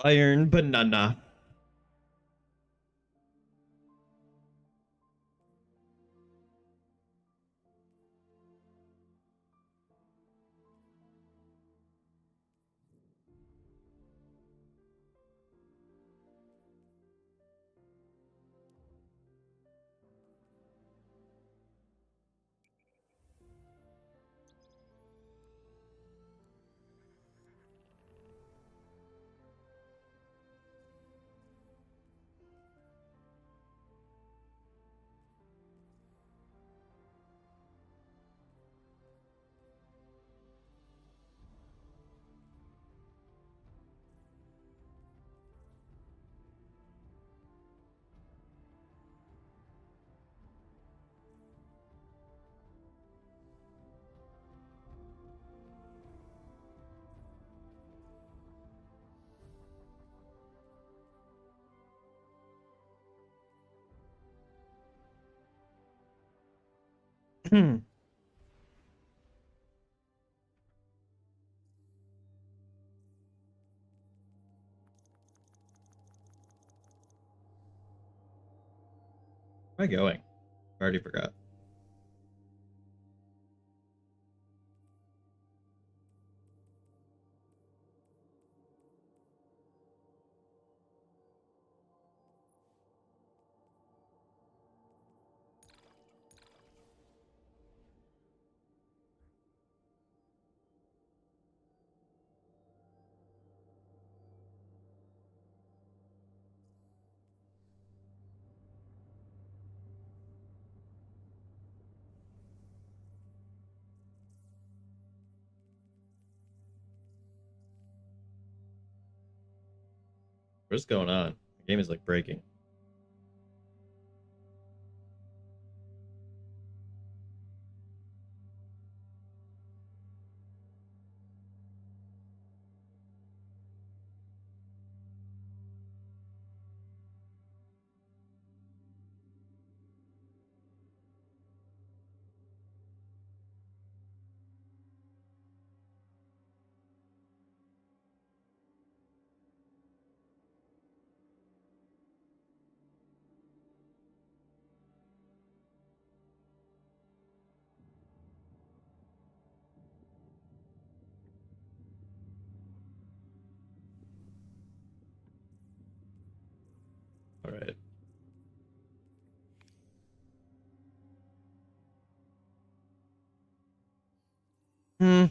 Iron banana. Hmm. Where am I going? I already forgot. What's going on? The game is like breaking. All right. Hmm.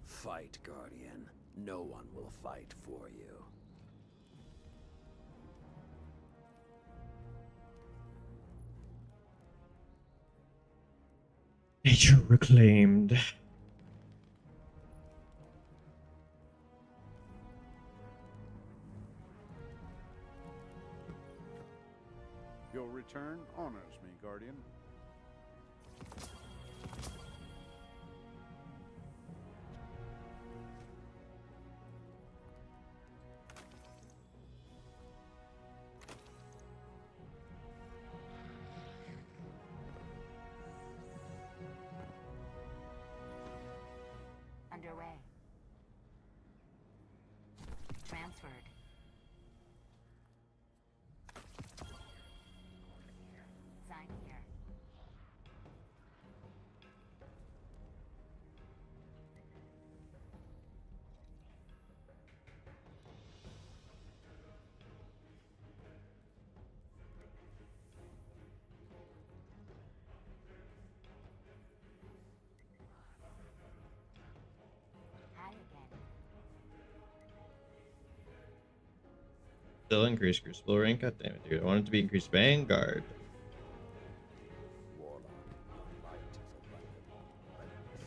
Fight, Guardian. No one will fight for you. Nature reclaimed. Your return honors me, Guardian. Underway. Transferred. Sign here. Still increase Crucible rank? God damn it, dude. I want it to be increased Vanguard. Warlock, your light is a weapon. Let me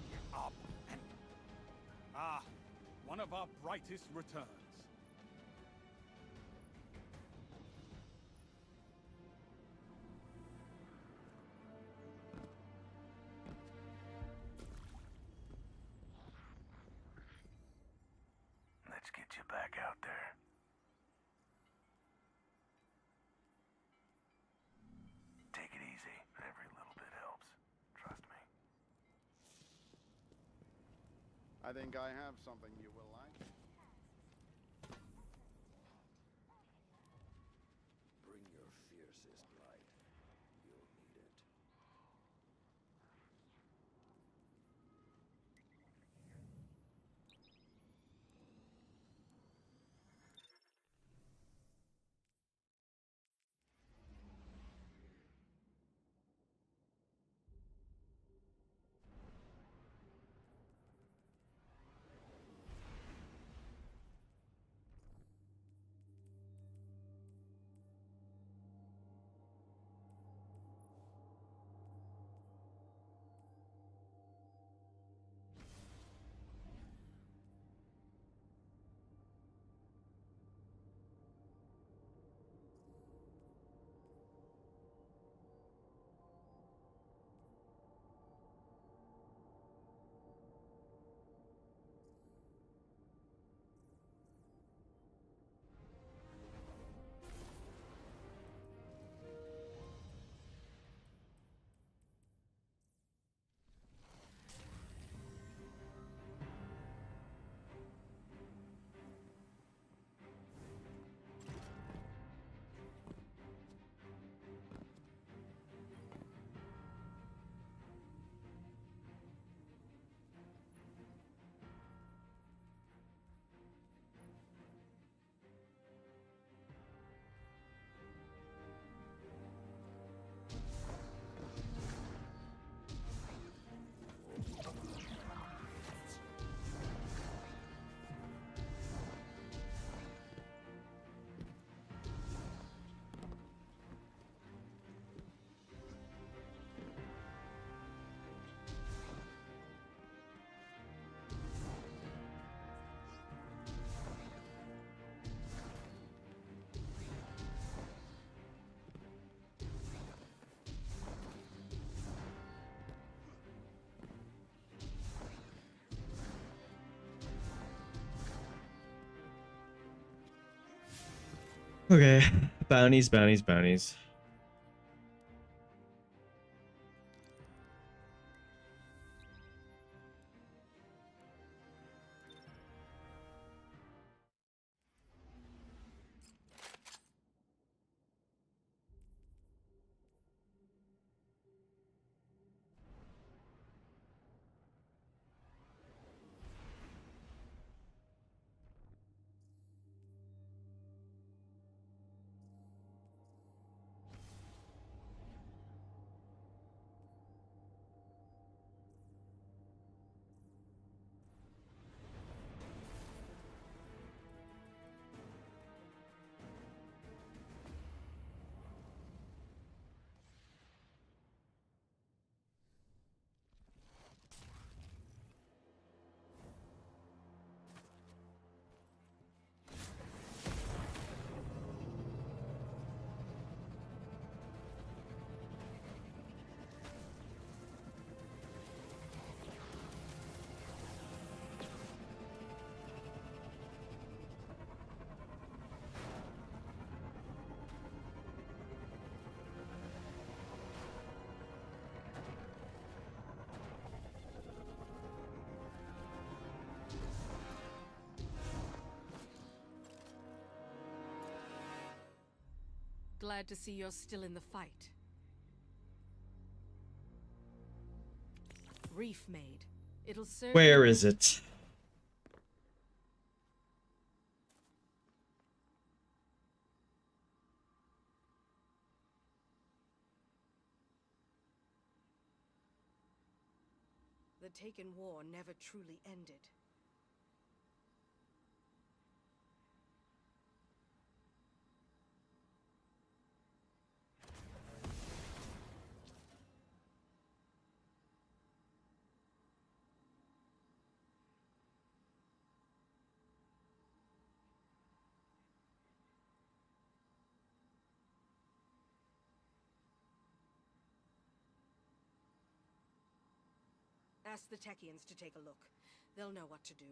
see. Up and... Ah, one of our brightest returns. Let's get you back out there. Take it easy. Every little bit helps. Trust me. I think I have something you will like. Bring your fiercest light. You'll need it. Okay. Bounties, bounties, bounties. Glad to see you're still in the fight. Reef made. It'll serve Where you is it? The Taken War never truly ended. Ask the Techians to take a look. They'll know what to do.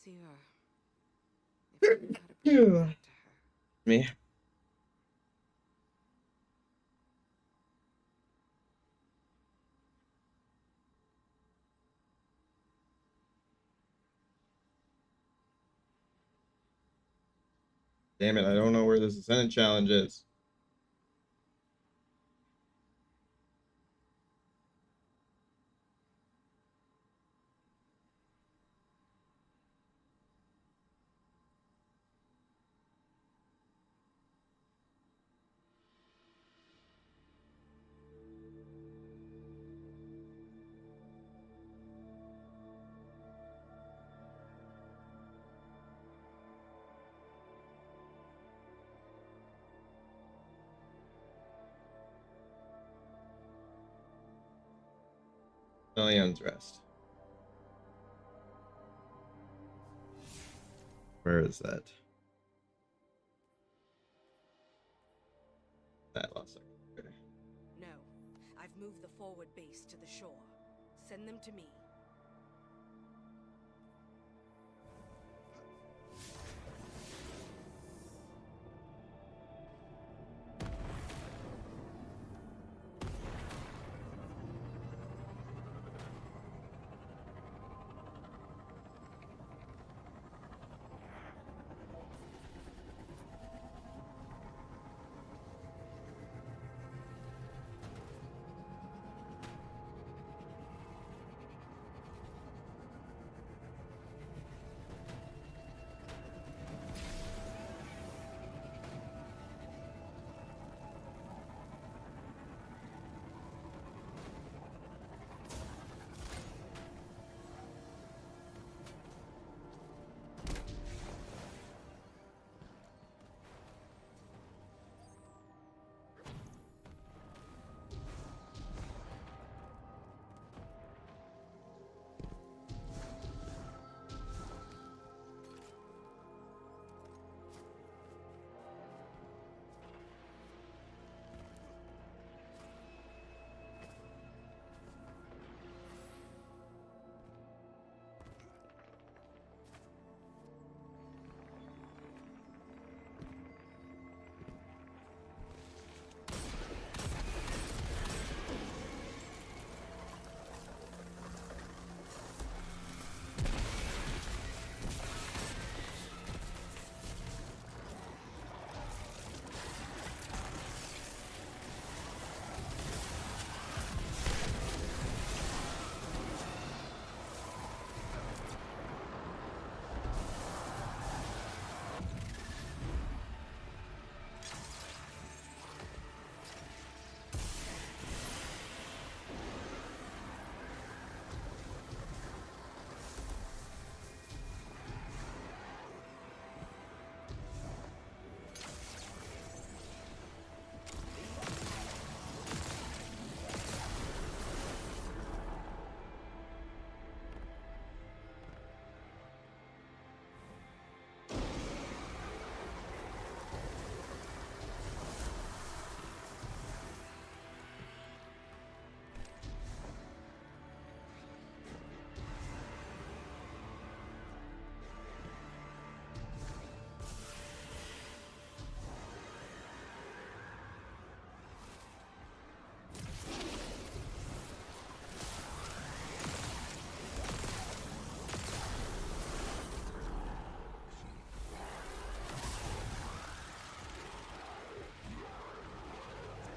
See her. If you knew how to bring it back to her. Me. Damn it, I don't know where this Ascendant challenge is. Million's Rest. Where is that? That lost second. Okay. No. I've moved the forward base to the shore. Send them to me.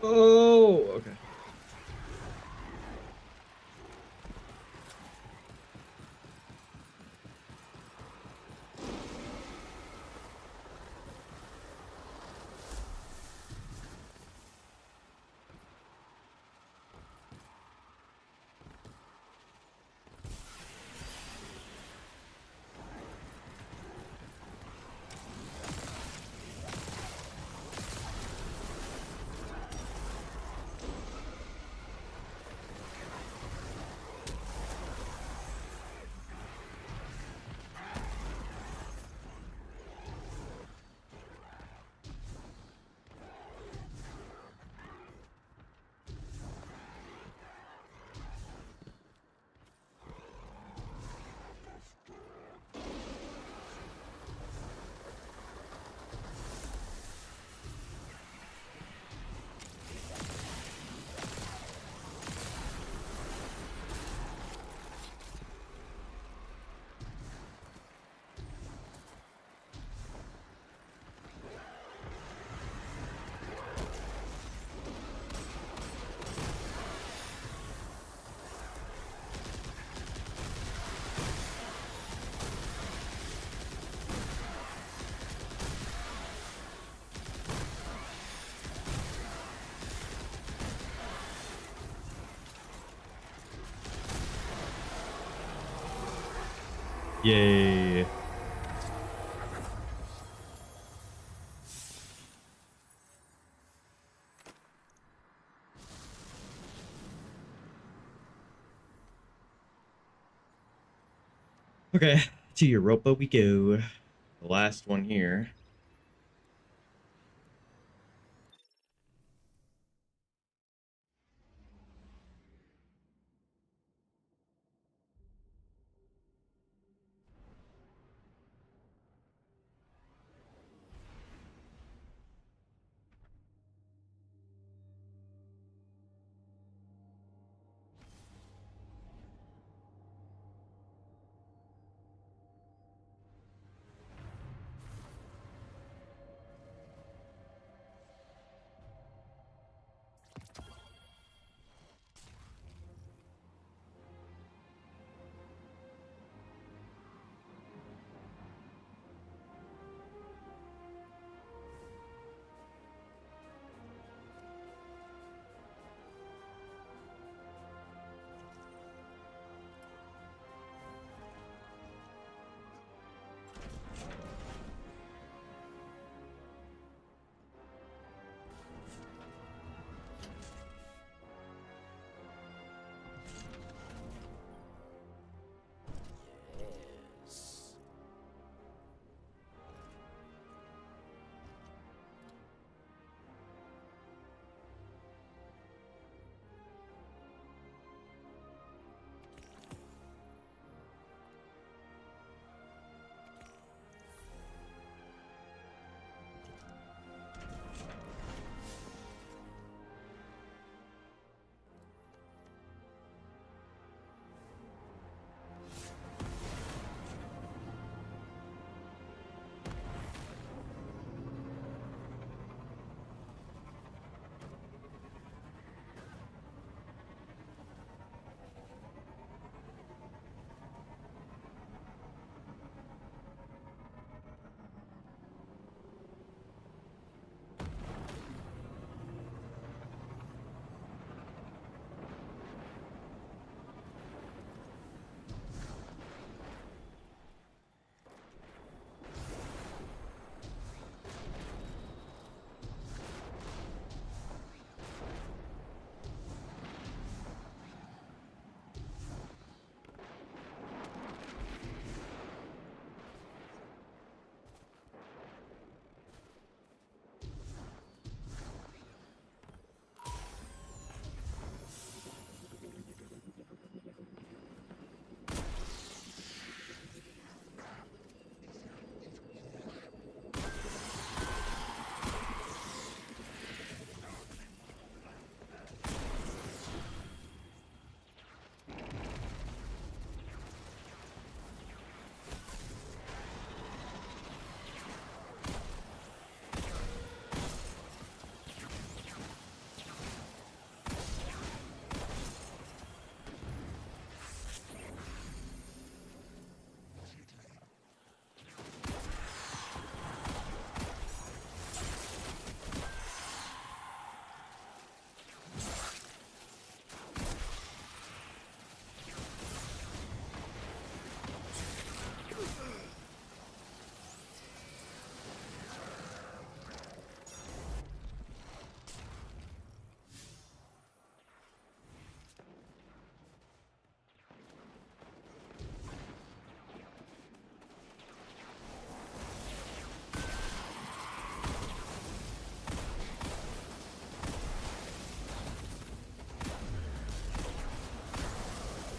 Oh, okay. Yay. Okay, to Europa we go. The last one here.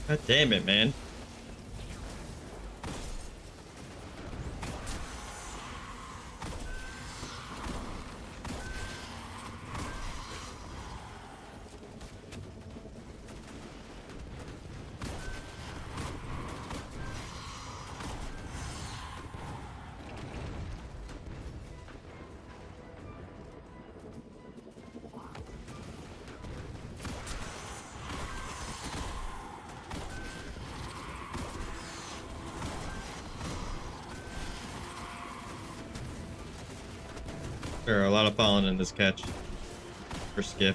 God damn it, man. There are a lot of falling in this catch. For skip.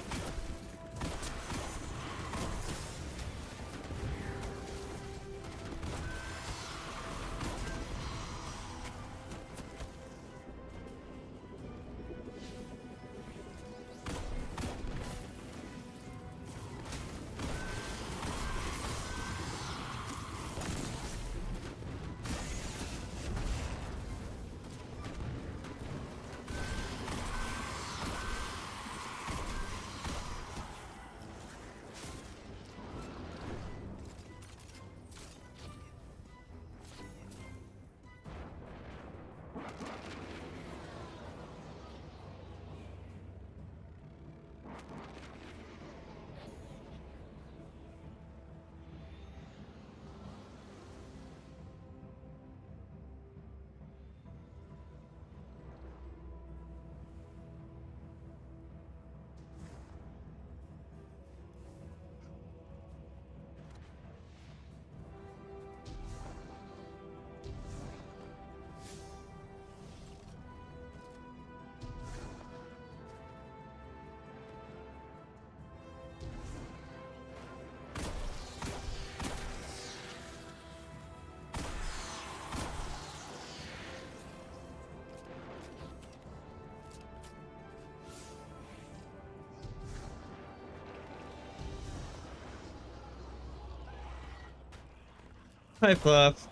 Hi, Fluff.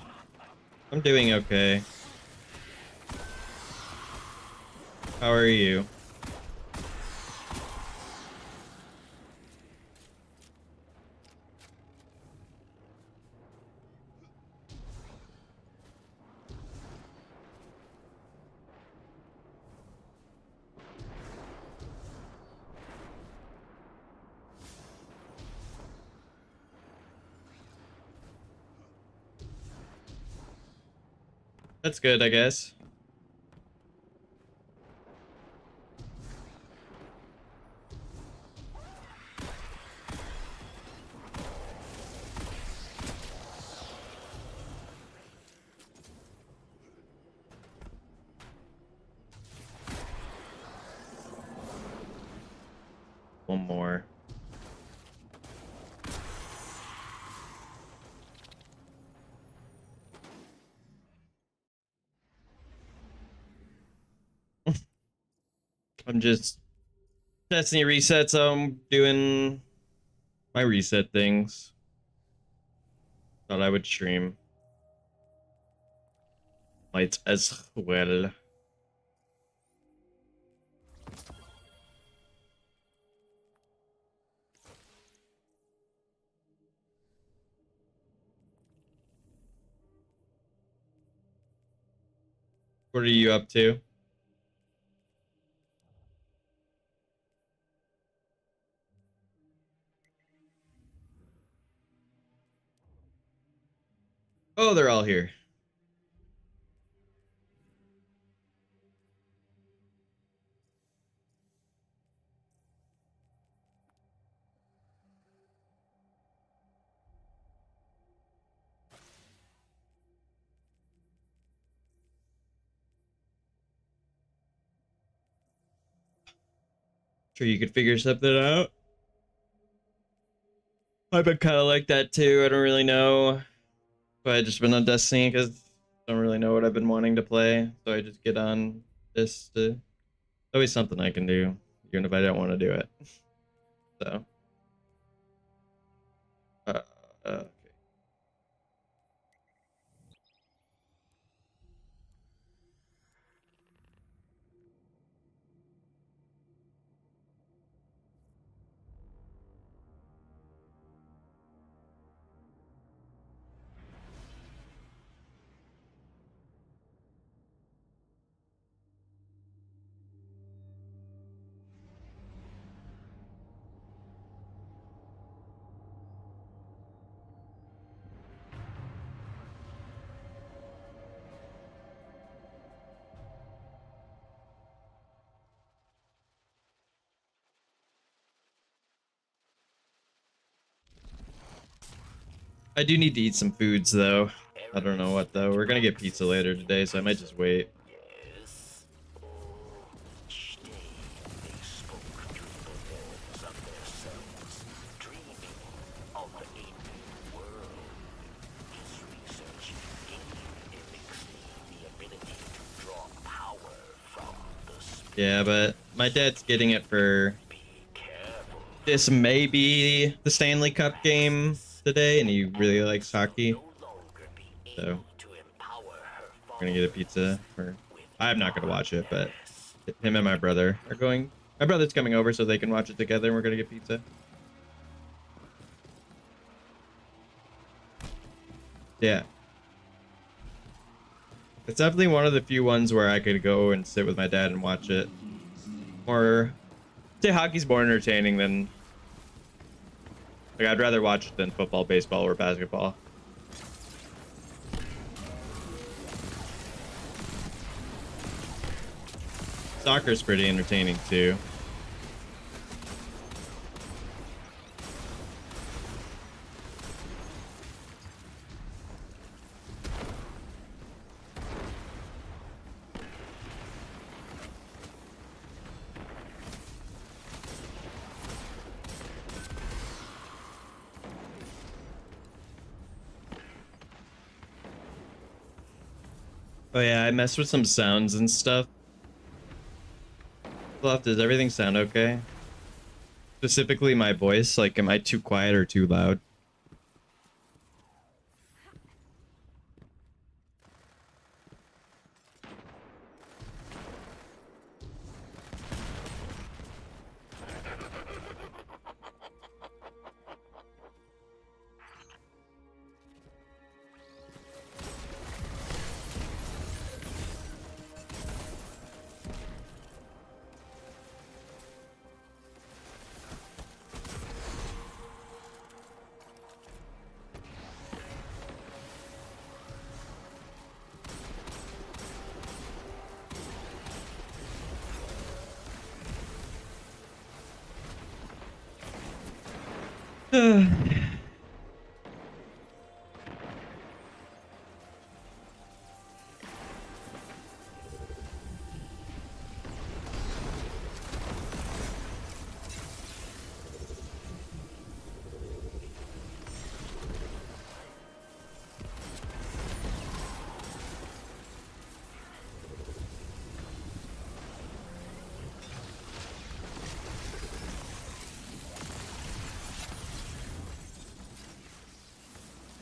I'm doing okay. How are you? That's good, I guess. One more. I'm just Destiny resets. I'm doing my reset things. Thought I would stream. Might as well. What are you up to? Oh, they're all here. Sure, you could figure something out. I've been kind of like that too. I don't really know. But I just been on Destiny because I don't really know what I've been wanting to play. So I just get on this to. Always something I can do, even if I don't want to do it. So. Uh, okay. I do need to eat some foods though. I don't know what though. We're gonna get pizza later today, so I might just wait. Yes. Oh, each day they spoke to the walls of their cells, dreaming of the ending world. His research gave Elixir the ability to draw power from the spirit. Yeah, but my dad's getting it for Be careful. this may be the Stanley Cup game today, and he really likes hockey. No longer be So able to empower her we're gonna get a pizza. Or I'm not gonna watch it, but him and my brother are going. My brother's coming over so they can watch it together, and we're gonna get pizza. Yeah. It's definitely one of the few ones where I could go and sit with my dad and watch it. Or say hockey's more entertaining than, like, I'd rather watch it than football, baseball, or basketball. Soccer's pretty entertaining too. Oh yeah, I messed with some sounds and stuff. Fluff, does everything sound okay? Specifically my voice, like am I too quiet or too loud?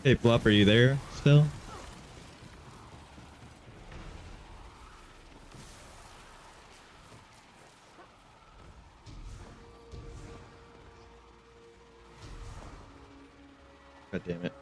Hey, Flop, are you there still? God damn it.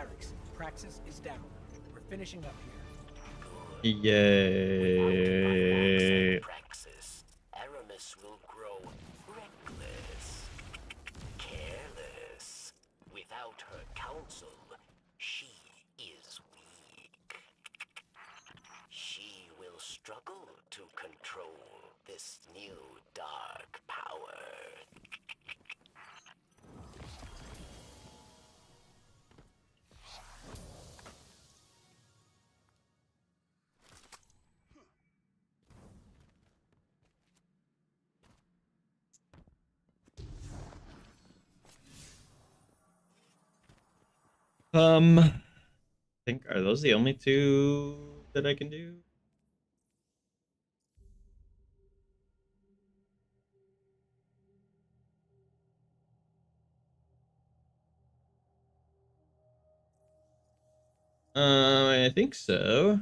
barracks. Praxis is down. We're finishing up here. Yay. Praxis, Aramis will grow reckless, careless. Without her counsel, she is weak. She will struggle to control this new dark power. I think, are those the only two that I can do? I think so.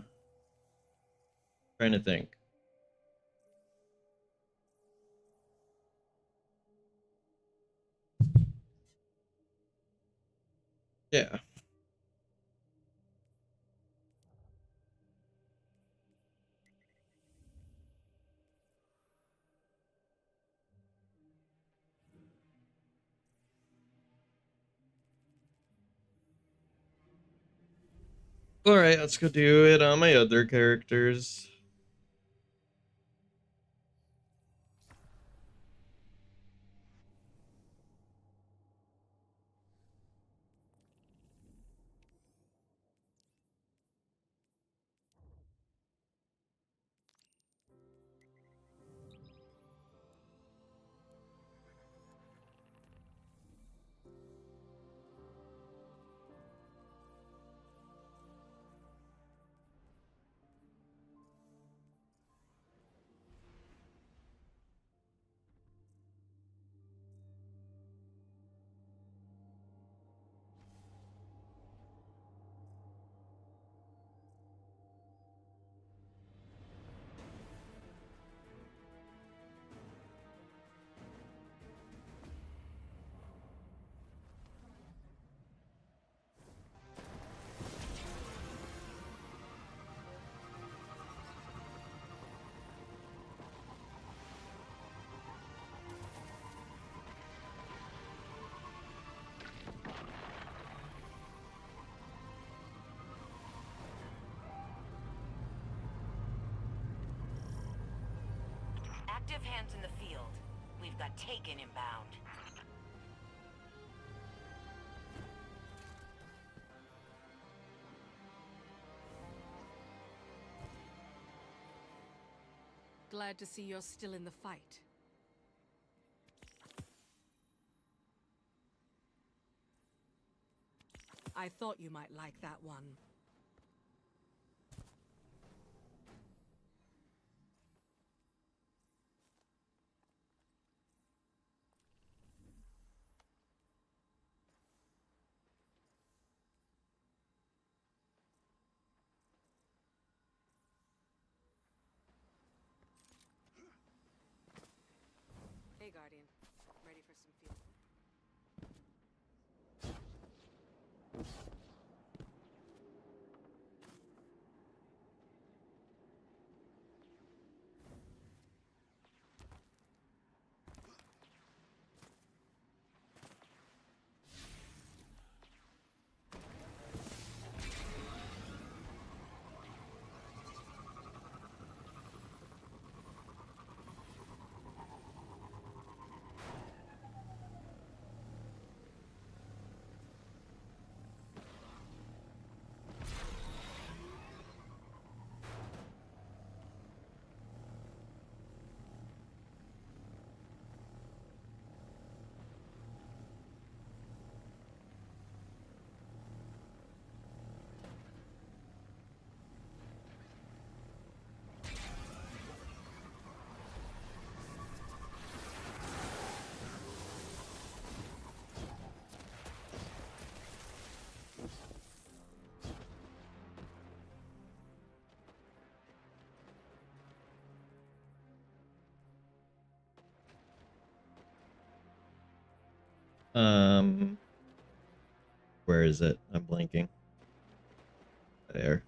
Trying to think. Yeah. All right, let's go do it on my other characters. Active hands in the field. We've got Taken inbound. Glad to see you're still in the fight. I thought you might like that one. Hey, Guardian. Ready for some field? Where is it? I'm blanking. There.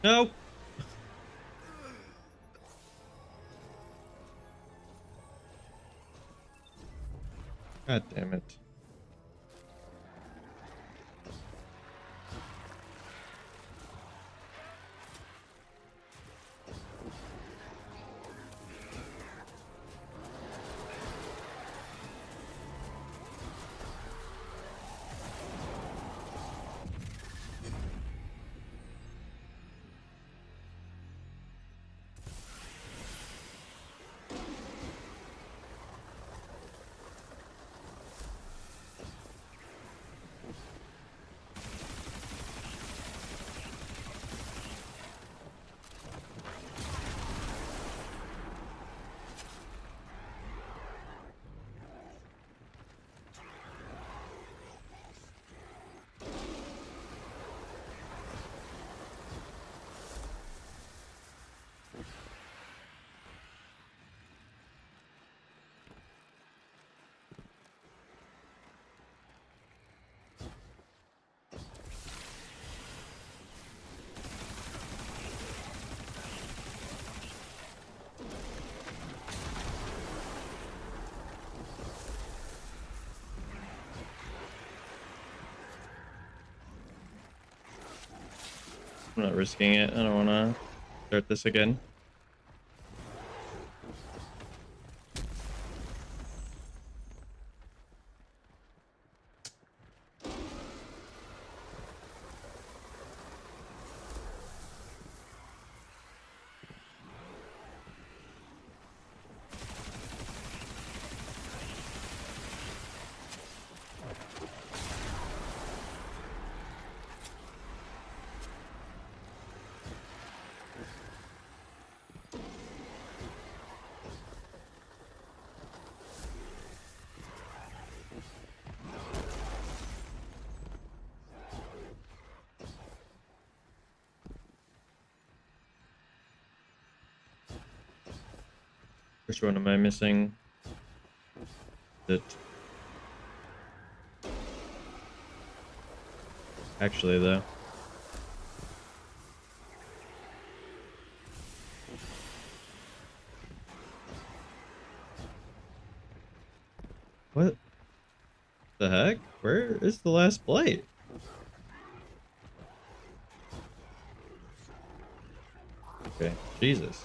No. God damn it. I'm not risking it. I don't want to start this again. Which one am I missing? That actually though. What the heck? Where is the last blight? Okay, Jesus.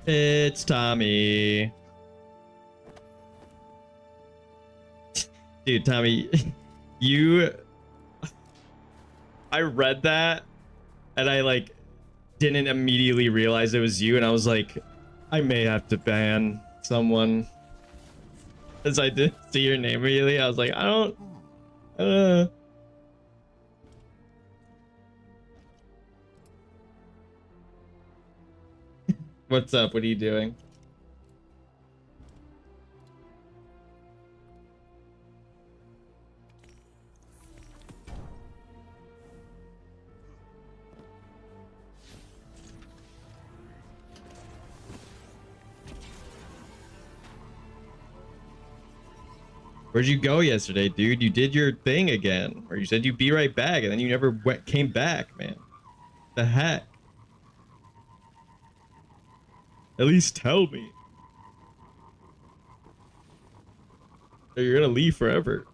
It's Tommy. Dude, Tommy, I read that and I like didn't immediately realize it was you, and I was like, I may have to ban someone. As I did see your name immediately, I was like, I don't What's up? What are you doing? Where'd you go yesterday, dude? You did your thing again. Or you said you'd be right back, and then you never came back, man. The heck? At least tell me. Or you're gonna leave forever.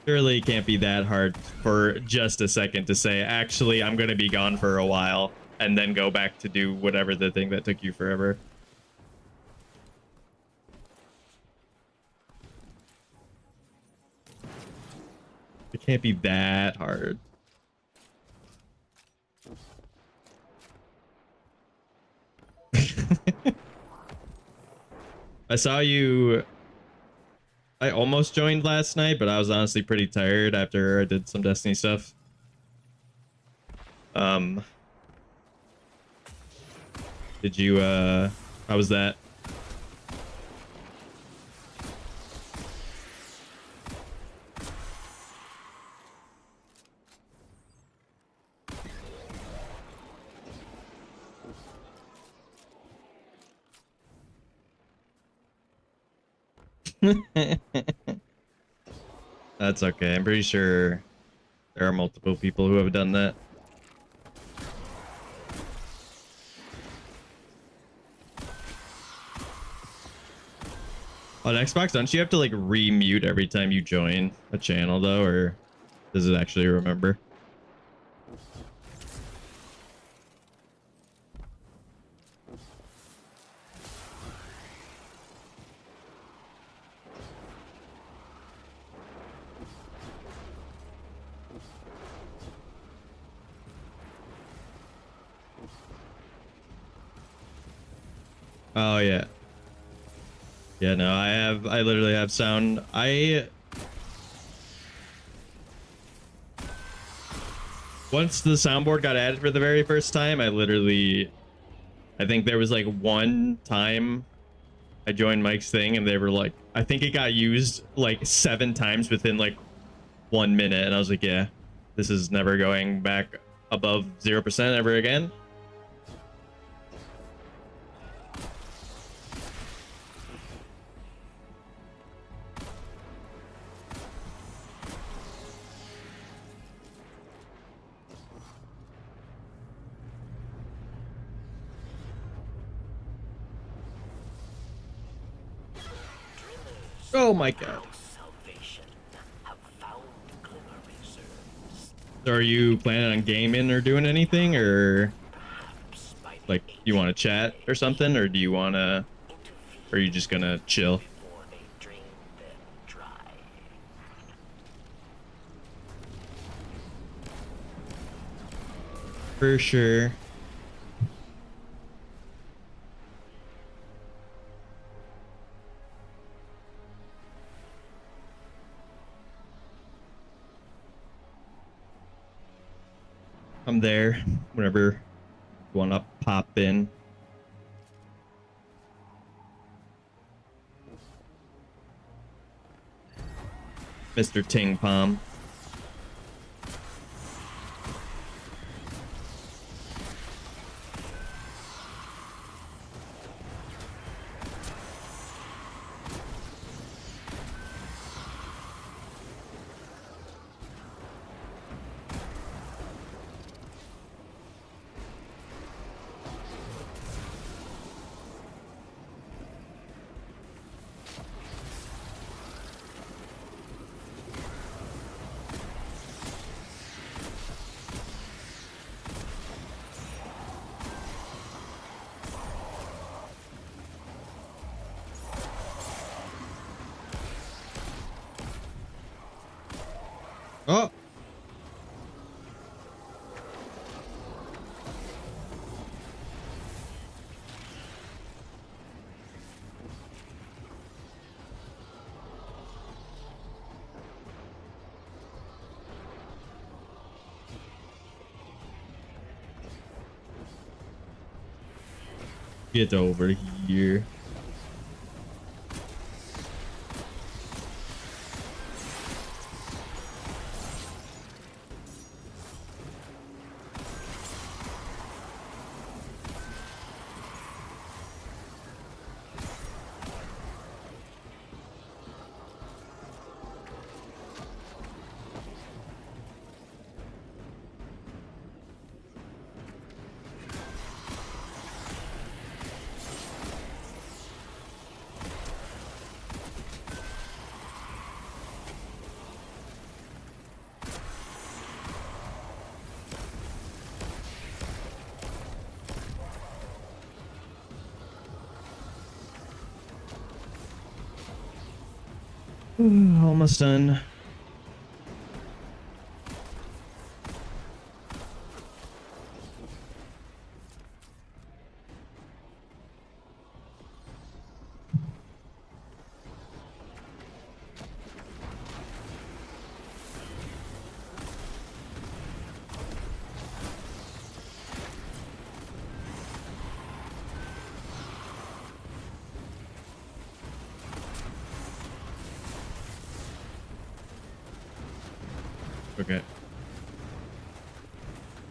Surely it can't be that hard for just a second to say, actually, I'm gonna be gone for a while, and then go back to do whatever the thing that took you forever. It can't be that hard. I saw you. I almost joined last night, but I was honestly pretty tired after I did some Destiny stuff. Did you how was that? That's okay. I'm pretty sure there are multiple people who have done that. On Xbox, don't you have to like re-mute every time you join a channel though, or does it actually remember? Oh yeah. Yeah, no, I literally have sound. Once the soundboard got added for the very first time, I think there was like one time I joined Mike's thing and they were like, I think it got used like 7 times within like 1 minute, and I was like, yeah, this is never going back above 0% ever again. Oh my god. So are you planning on gaming or doing anything, or like you want to chat or something, or do you want to, or are you just gonna chill? For sure. I'm there whenever you want to pop in. Mr. Ting Pom. Get over here. Almost done. Okay.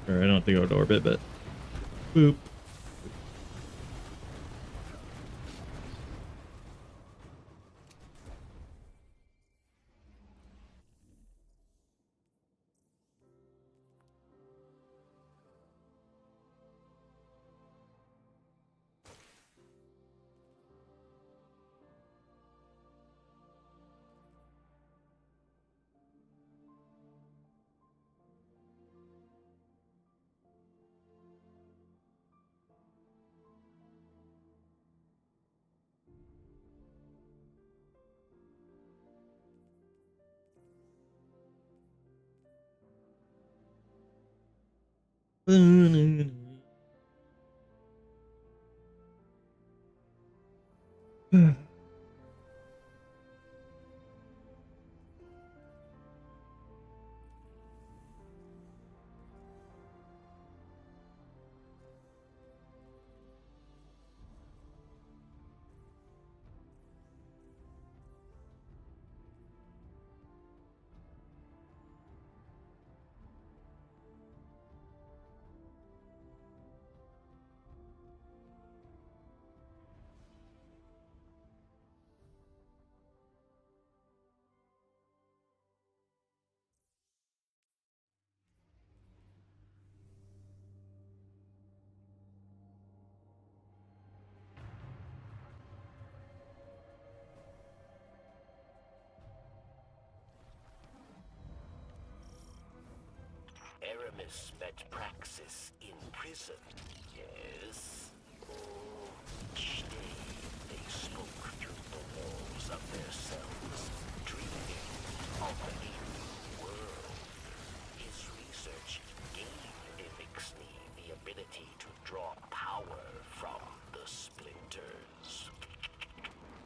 Or I don't have to go to orbit, but boop. Aramis met Praxis in prison. Yes. Oh, each day they spoke through the walls of their cells, dreaming of a new world. His research gave Ivixney the ability to draw power from the splinters.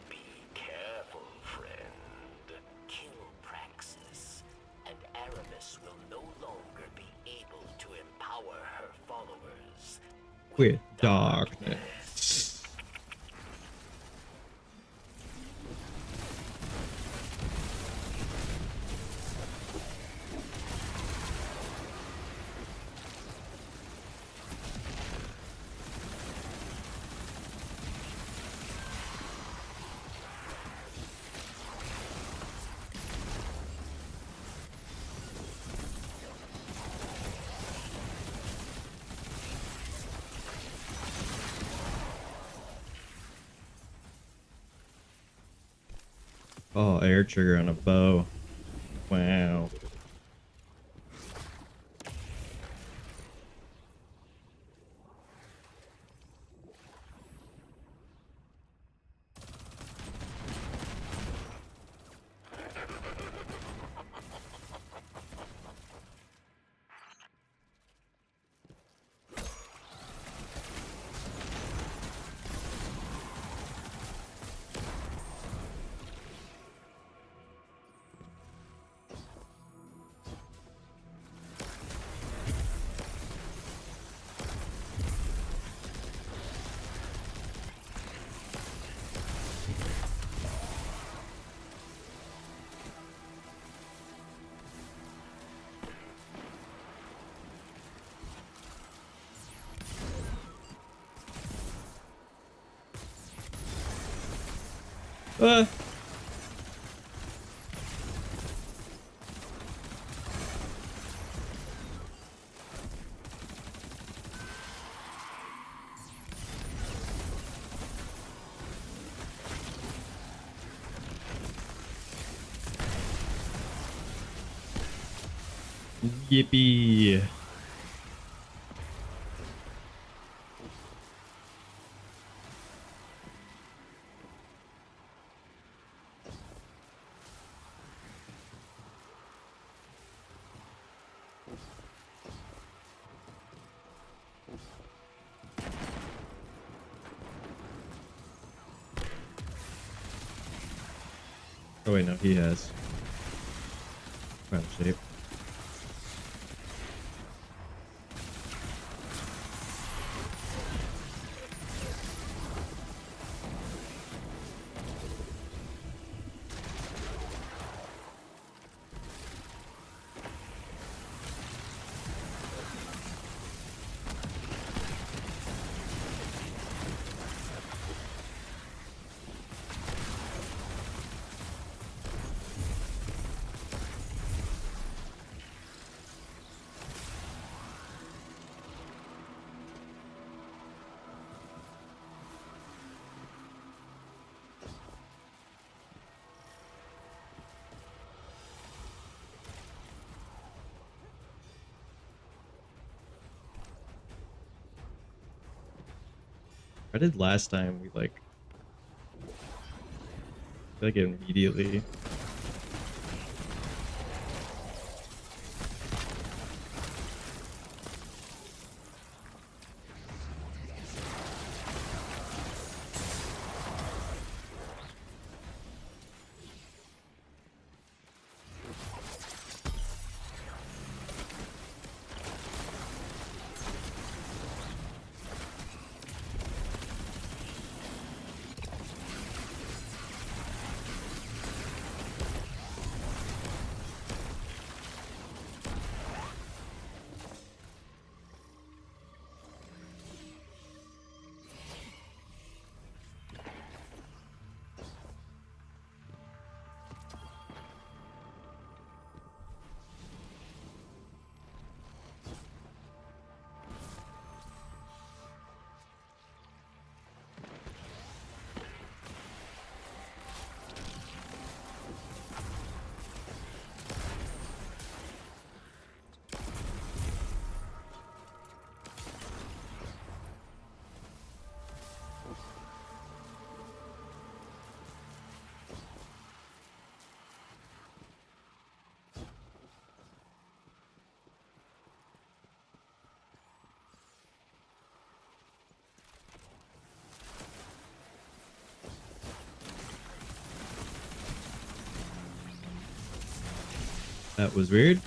Be careful, friend. Kill Praxis, and Aramis will no longer be able to empower her followers With darkness. Oh, air trigger on a bow. Wow. Ah. Yippee. Oh wait, no, he has. Crown shape. I did last time. We like immediately. That was weird.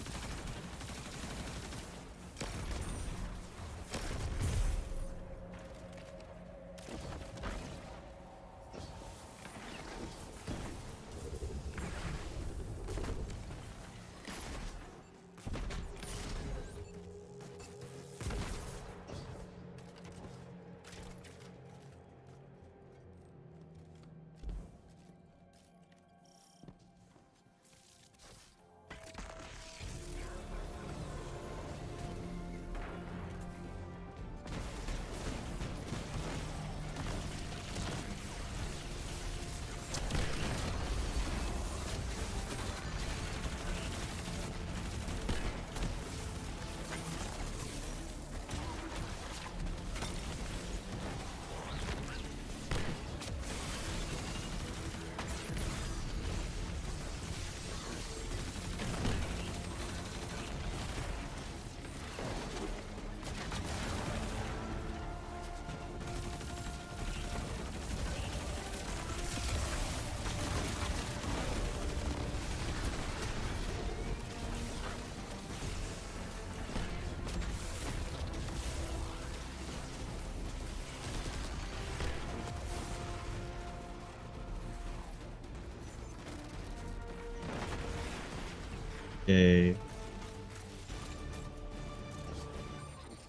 Yay.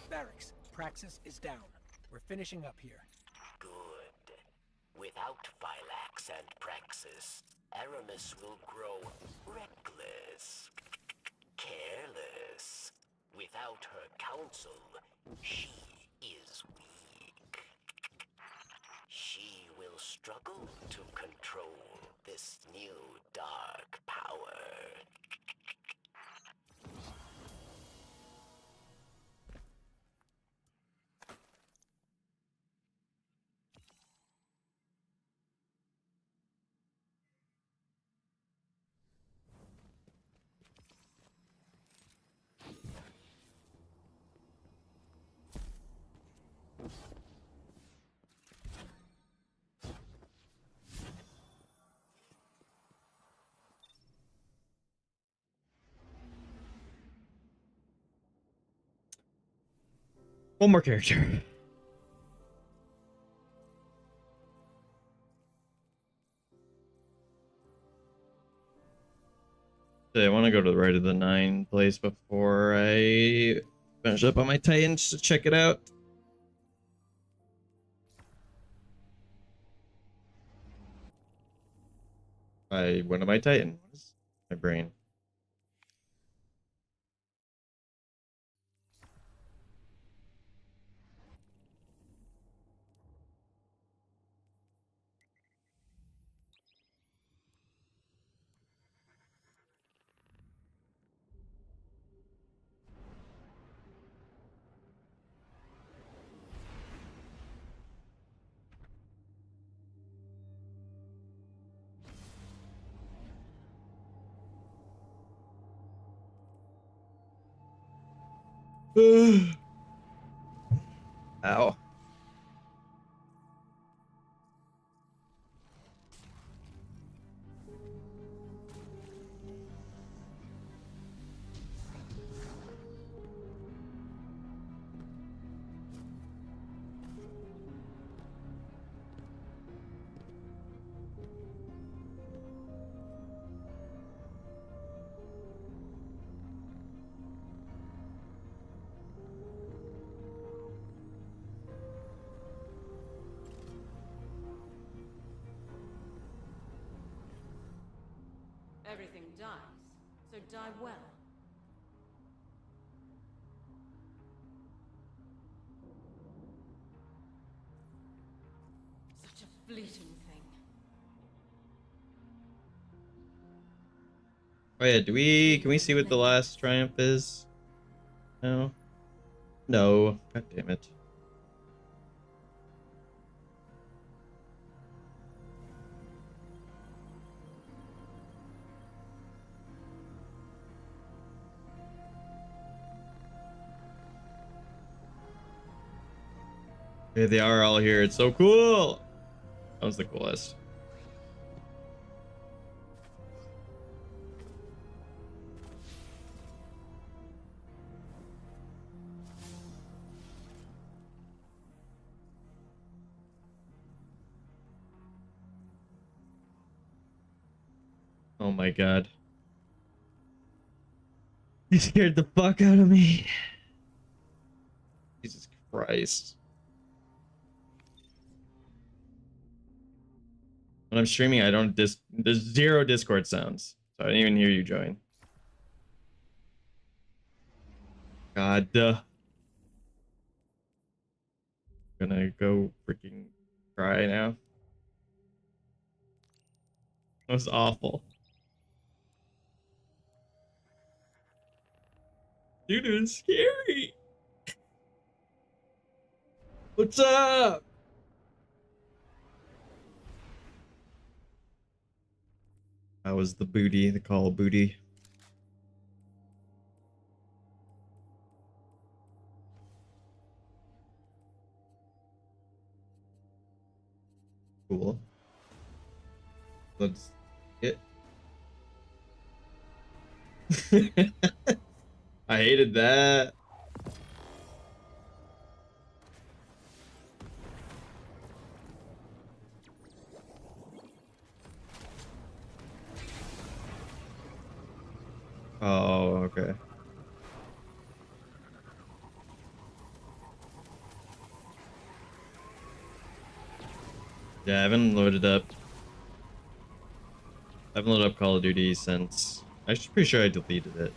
Barracks. Praxis is down. We're finishing up here. Good. Without Phylax and Praxis, Aramis will grow reckless, careless. Without her counsel, she is weak. She will struggle to control this new dark power. One more character. I want to go to the right of the 9 place before I finish up on my Titans to check it out. I went to my Titan. What is my brain? Ow. Everything dies, so die well. Such a fleeting thing. Oh yeah, can we see what the last triumph is? No. No. God damn it. Yeah, they are all here. It's so cool. That was the coolest. Oh my god. You scared the fuck out of me. Jesus Christ. When I'm streaming, I don't there's 0 Discord sounds. So I didn't even hear you join. God. Gonna go freaking cry now. That was awful. Dude, it was scary. What's up? That was the booty, the call of booty. Cool. Let's get. I hated that. Oh, okay. Yeah, I haven't loaded up. I haven't loaded up Call of Duty since. I'm pretty sure I deleted it.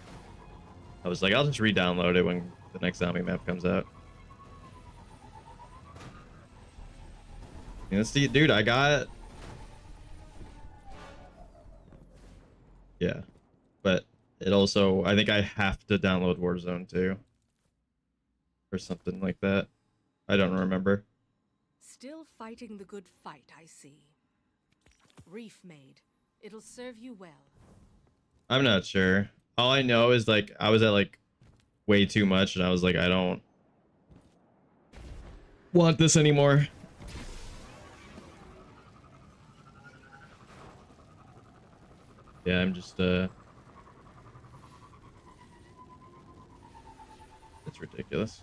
I was like, I'll just re-download it when the next zombie map comes out. Let's see, dude. I got. Yeah, but it also. I think I have to download Warzone too, or something like that. I don't remember. Still fighting the good fight, I see. Reef made. It'll serve you well. I'm not sure. All I know is like I was at like way too much, and I was like, I don't want this anymore. Yeah, I'm just it's ridiculous.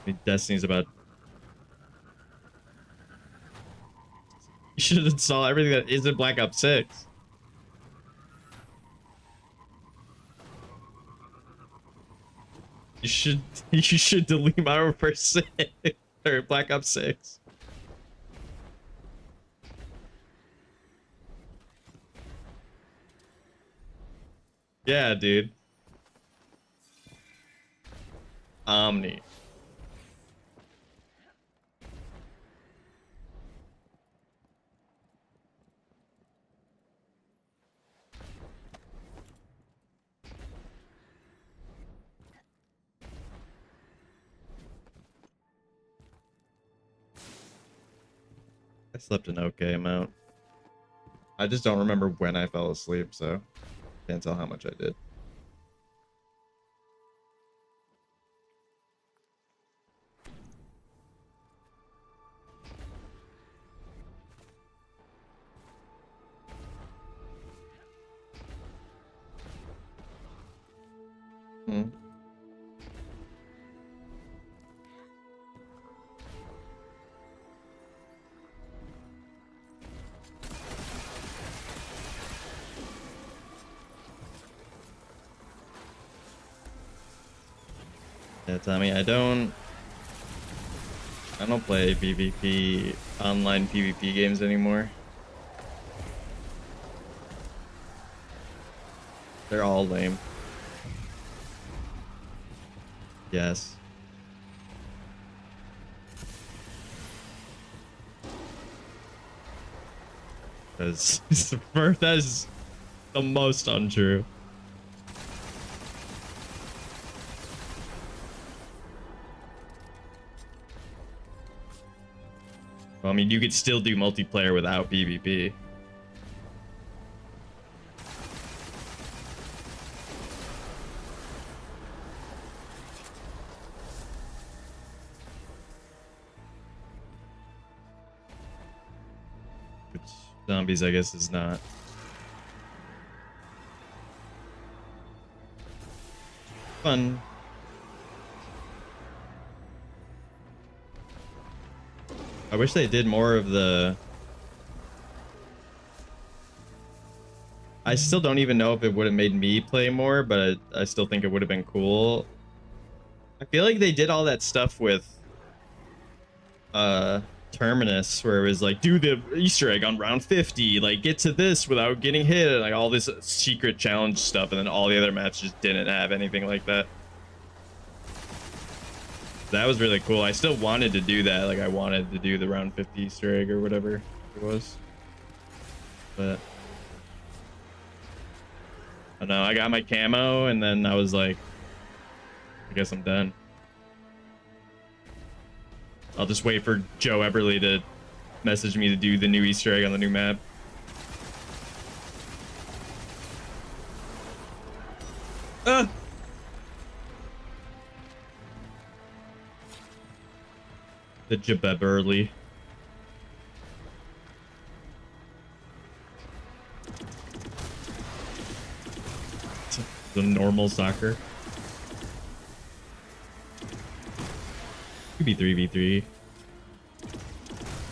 I mean, Destiny's about. You should install everything that isn't Black Ops 6. You should delete Modern Warfare 6 or Black Ops 6. Yeah, dude. Omni. I slept an okay amount. I just don't remember when I fell asleep, so can't tell how much I did. Hmm. Yeah, Tommy, I don't play PvP, online PvP games anymore. They're all lame. Yes. Because that is the most untrue. Well, I mean, you could still do multiplayer without PvP. Which zombies, I guess, is not. Fun. I wish they did more of the... I still don't even know if it would have made me play more, but I still think it would have been cool. I feel like they did all that stuff with Terminus, where it was like, do the Easter egg on round 50, like get to this without getting hit, and like all this secret challenge stuff, and then all the other maps just didn't have anything like that. That was really cool. I still wanted to do that. Like I wanted to do the round 50 Easter egg or whatever it was. But I don't know. I got my camo and then I was like, I guess I'm done. I'll just wait for Joe Eberly to message me to do the new Easter egg on the new map. Ah! The Jabeberly. The normal soccer. Could be 3v3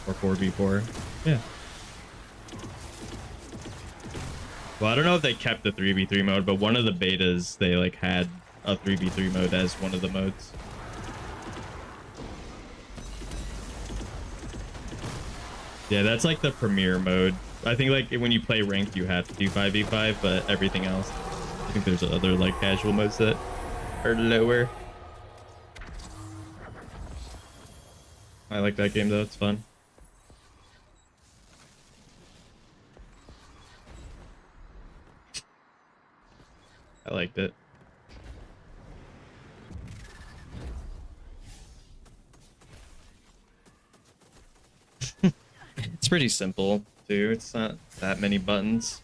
or 4v4. Yeah. Well, I don't know if they kept the 3v3 mode, but one of the betas they like had a 3v3 mode as one of the modes. Yeah, that's like the premier mode. I think like when you play ranked, you have to do 5v5, but everything else, I think there's other like casual modes that are lower. I like that game though, it's fun. I liked it. It's pretty simple too. It's not that many buttons.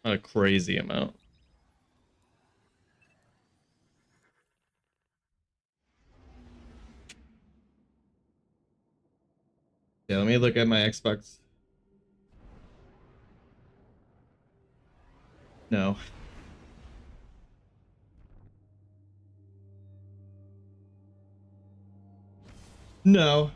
Not a crazy amount. Yeah, let me look at my Xbox. No. No.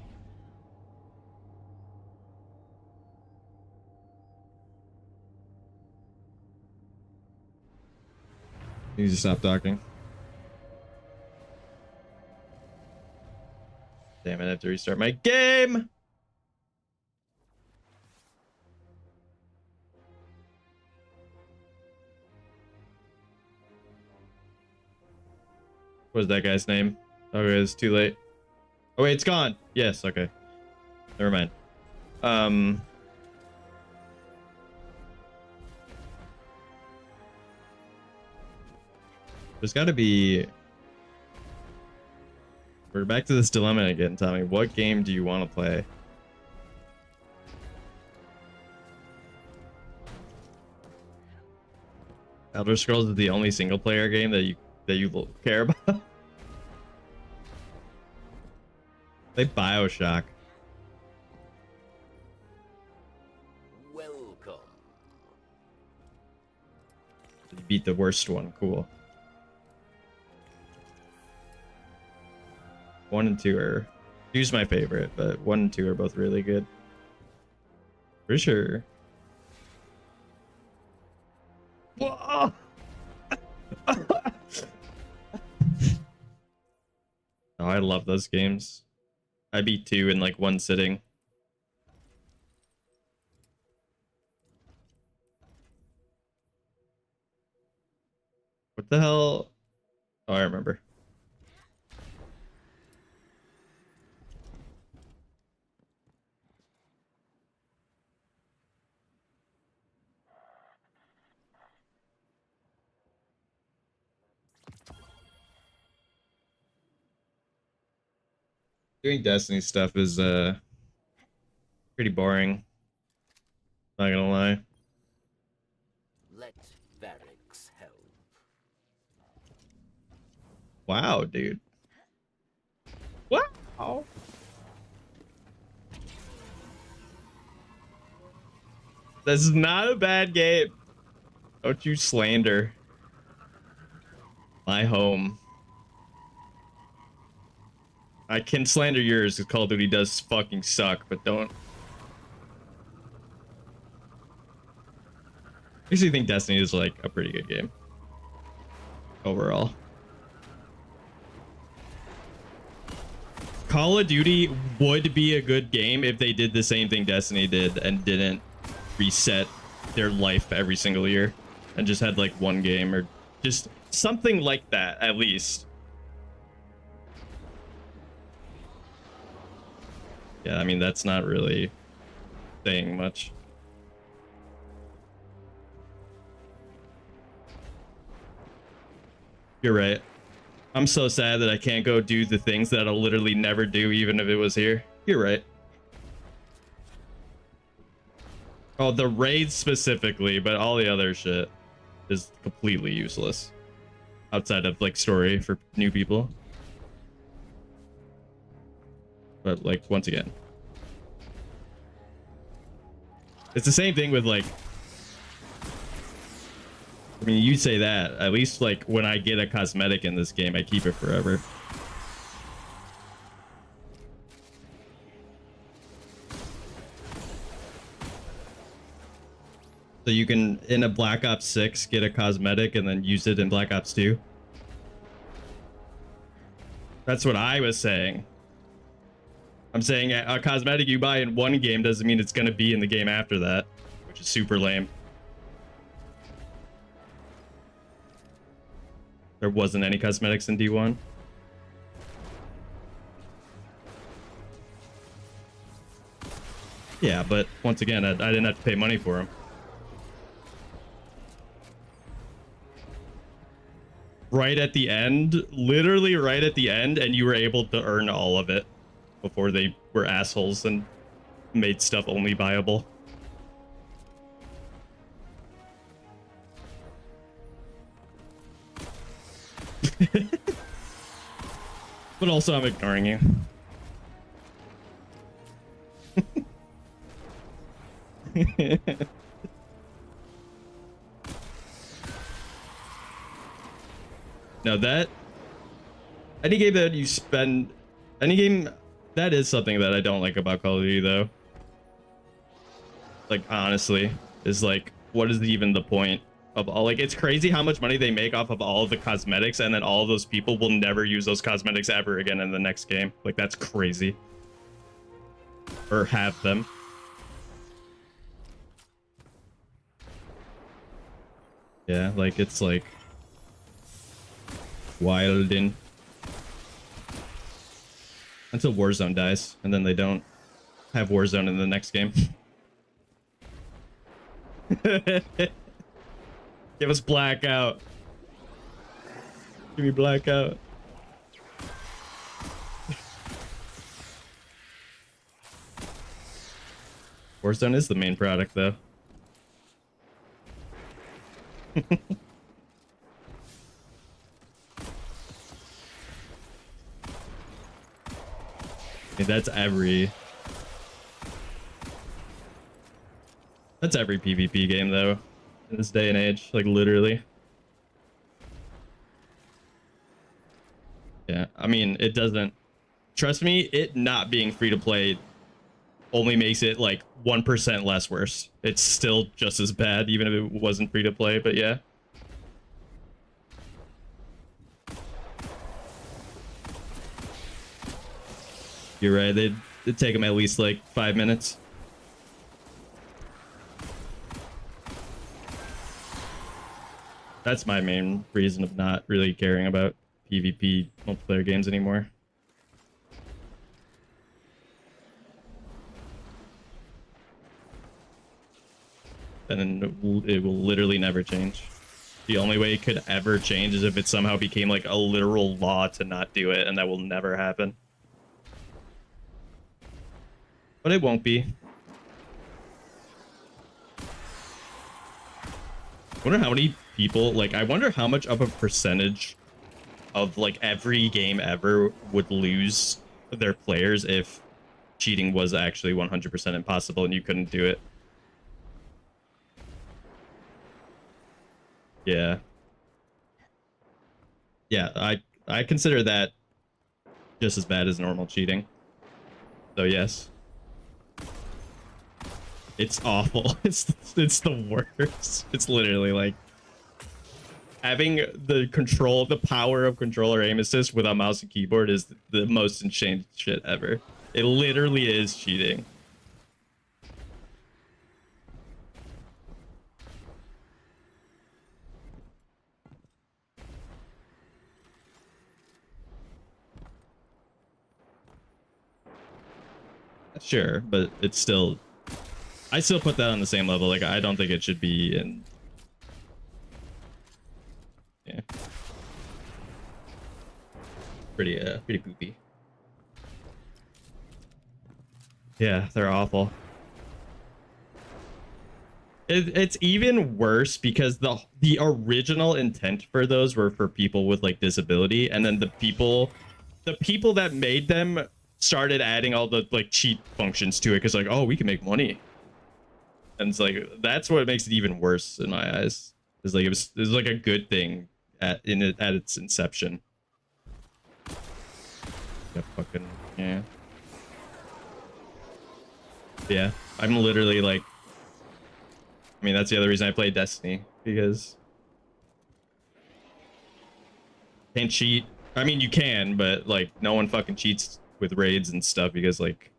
You need to stop talking. Damn it, I have to restart my game. What was that guy's name? Okay, it's too late. Oh wait, it's gone. Yes, okay. Never mind. There's gotta be... We're back to this dilemma again, Tommy. What game do you want to play? Elder Scrolls is the only single player game that you care about. Play BioShock. Welcome. You beat the worst one. Cool. 1 and 2 are... 2's my favorite, but 1 and 2 are both really good. For sure. Whoa! Oh, I love those games. I beat 2 in like 1 sitting. What the hell? Oh, I remember. Doing Destiny stuff is pretty boring. Not gonna lie. Let Varix help. Wow, dude. Wow. This is not a bad game. Don't you slander my home. I can slander yours because Call of Duty does fucking suck, but don't. I actually think Destiny is like a pretty good game overall. Call of Duty would be a good game if they did the same thing Destiny did and didn't reset their life every single year and just had like one game or just something like that at least. Yeah, I mean, that's not really saying much. You're right. I'm so sad that I can't go do the things that I'll literally never do even if it was here. You're right. Oh, the raids specifically, but all the other shit is completely useless. Outside of like story for new people. But like, once again, it's the same thing with like, I mean, you say that, at least like when I get a cosmetic in this game, I keep it forever. So you can, in a Black Ops 6, get a cosmetic and then use it in Black Ops 2. That's what I was saying. I'm saying a cosmetic you buy in one game doesn't mean it's gonna be in the game after that, which is super lame. There wasn't any cosmetics in D1. Yeah, but once again, I didn't have to pay money for them. Right at the end, literally right at the end, and you were able to earn all of it before they were assholes and made stuff only buyable. But also, I'm ignoring you. No, that any game that you spend, any game that is something that I don't like about Call of Duty though. Like honestly, is like, what is even the point of all? Like, it's crazy how much money they make off of all of the cosmetics, and then all of those people will never use those cosmetics ever again in the next game. Like, that's crazy. Or have them. Yeah, like it's like wildin' until Warzone dies, and then they don't have Warzone in the next game. Give us Blackout. Give me Blackout. Warzone is the main product, though. I mean, that's every PvP game though in this day and age, like literally. Yeah, I mean, it doesn't, trust me, it not being free to play only makes it like 1% less worse. It's still just as bad even if it wasn't free to play, but yeah. You're right, it'd take them at least like 5 minutes. That's my main reason of not really caring about PvP multiplayer games anymore. And it will literally never change. The only way it could ever change is if it somehow became like a literal law to not do it, and that will never happen. But it won't be. I wonder how many people, like, I wonder how much of a percentage of like every game ever would lose their players if cheating was actually 100% impossible and you couldn't do it. Yeah. Yeah, I consider that just as bad as normal cheating. So yes. It's awful. It's the worst. It's literally like having the power of controller aim assist without mouse and keyboard is the most insane shit ever. It literally is cheating. Sure, but it's still, I still put that on the same level. Like, I don't think it should be in. Yeah. Pretty poopy. Yeah, they're awful. It's even worse because the original intent for those were for people with like disability, and then the people that made them started adding all the like cheat functions to it because like, oh, we can make money. And it's like, that's what makes it even worse in my eyes. It's like it was like a good thing at its inception. Yeah, fucking yeah. Yeah, I'm literally like, I mean, that's the other reason I play Destiny, because can't cheat. I mean, you can, but like no one fucking cheats with raids and stuff because like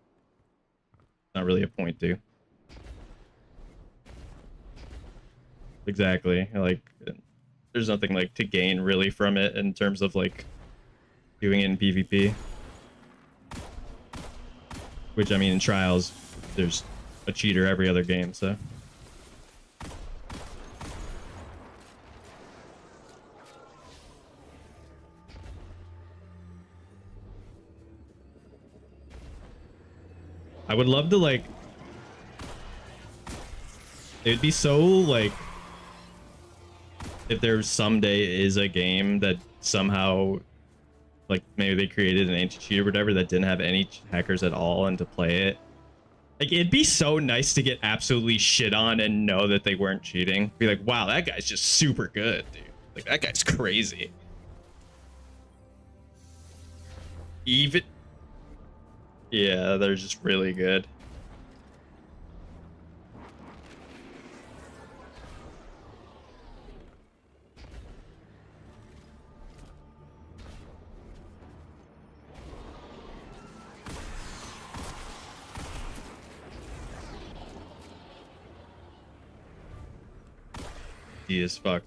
not really a point to. Exactly. Like there's nothing like to gain really from it in terms of like doing it in PvP. Which I mean in trials there's a cheater every other game, so I would love to like it'd be so like if there someday is a game that somehow like maybe they created an anti-cheat or whatever that didn't have any hackers at all and to play it. Like it'd be so nice to get absolutely shit on and know that they weren't cheating. Be like, wow, that guy's just super good, dude. Like that guy's crazy. Even yeah, they're just really good. He is fuck.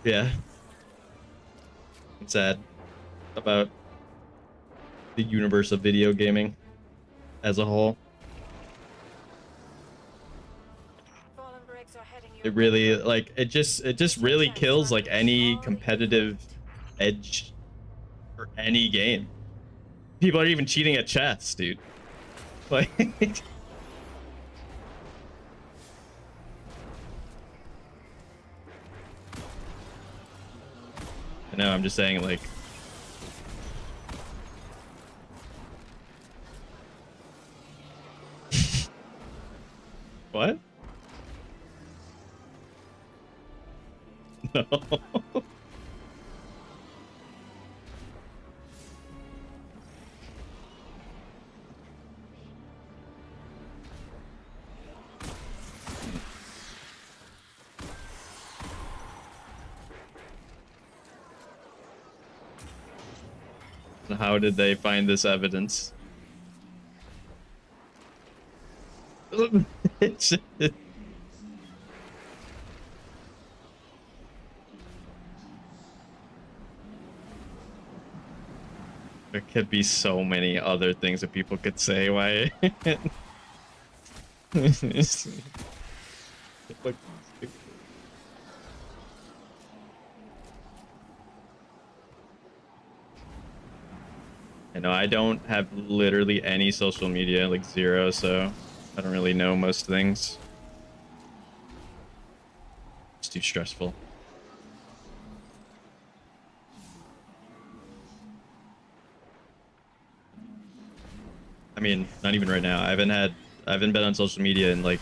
Yeah. I'm sad about the universe of video gaming as a whole. It really like it just really kills like any competitive edge for any game. People are even cheating at chess, dude. Like I know, I'm just saying like what? No. How did they find this evidence? There could be so many other things that people could say why. I know I don't have literally any social media, like zero, so I don't really know most things. It's too stressful. I mean, not even right now. I haven't been on social media in like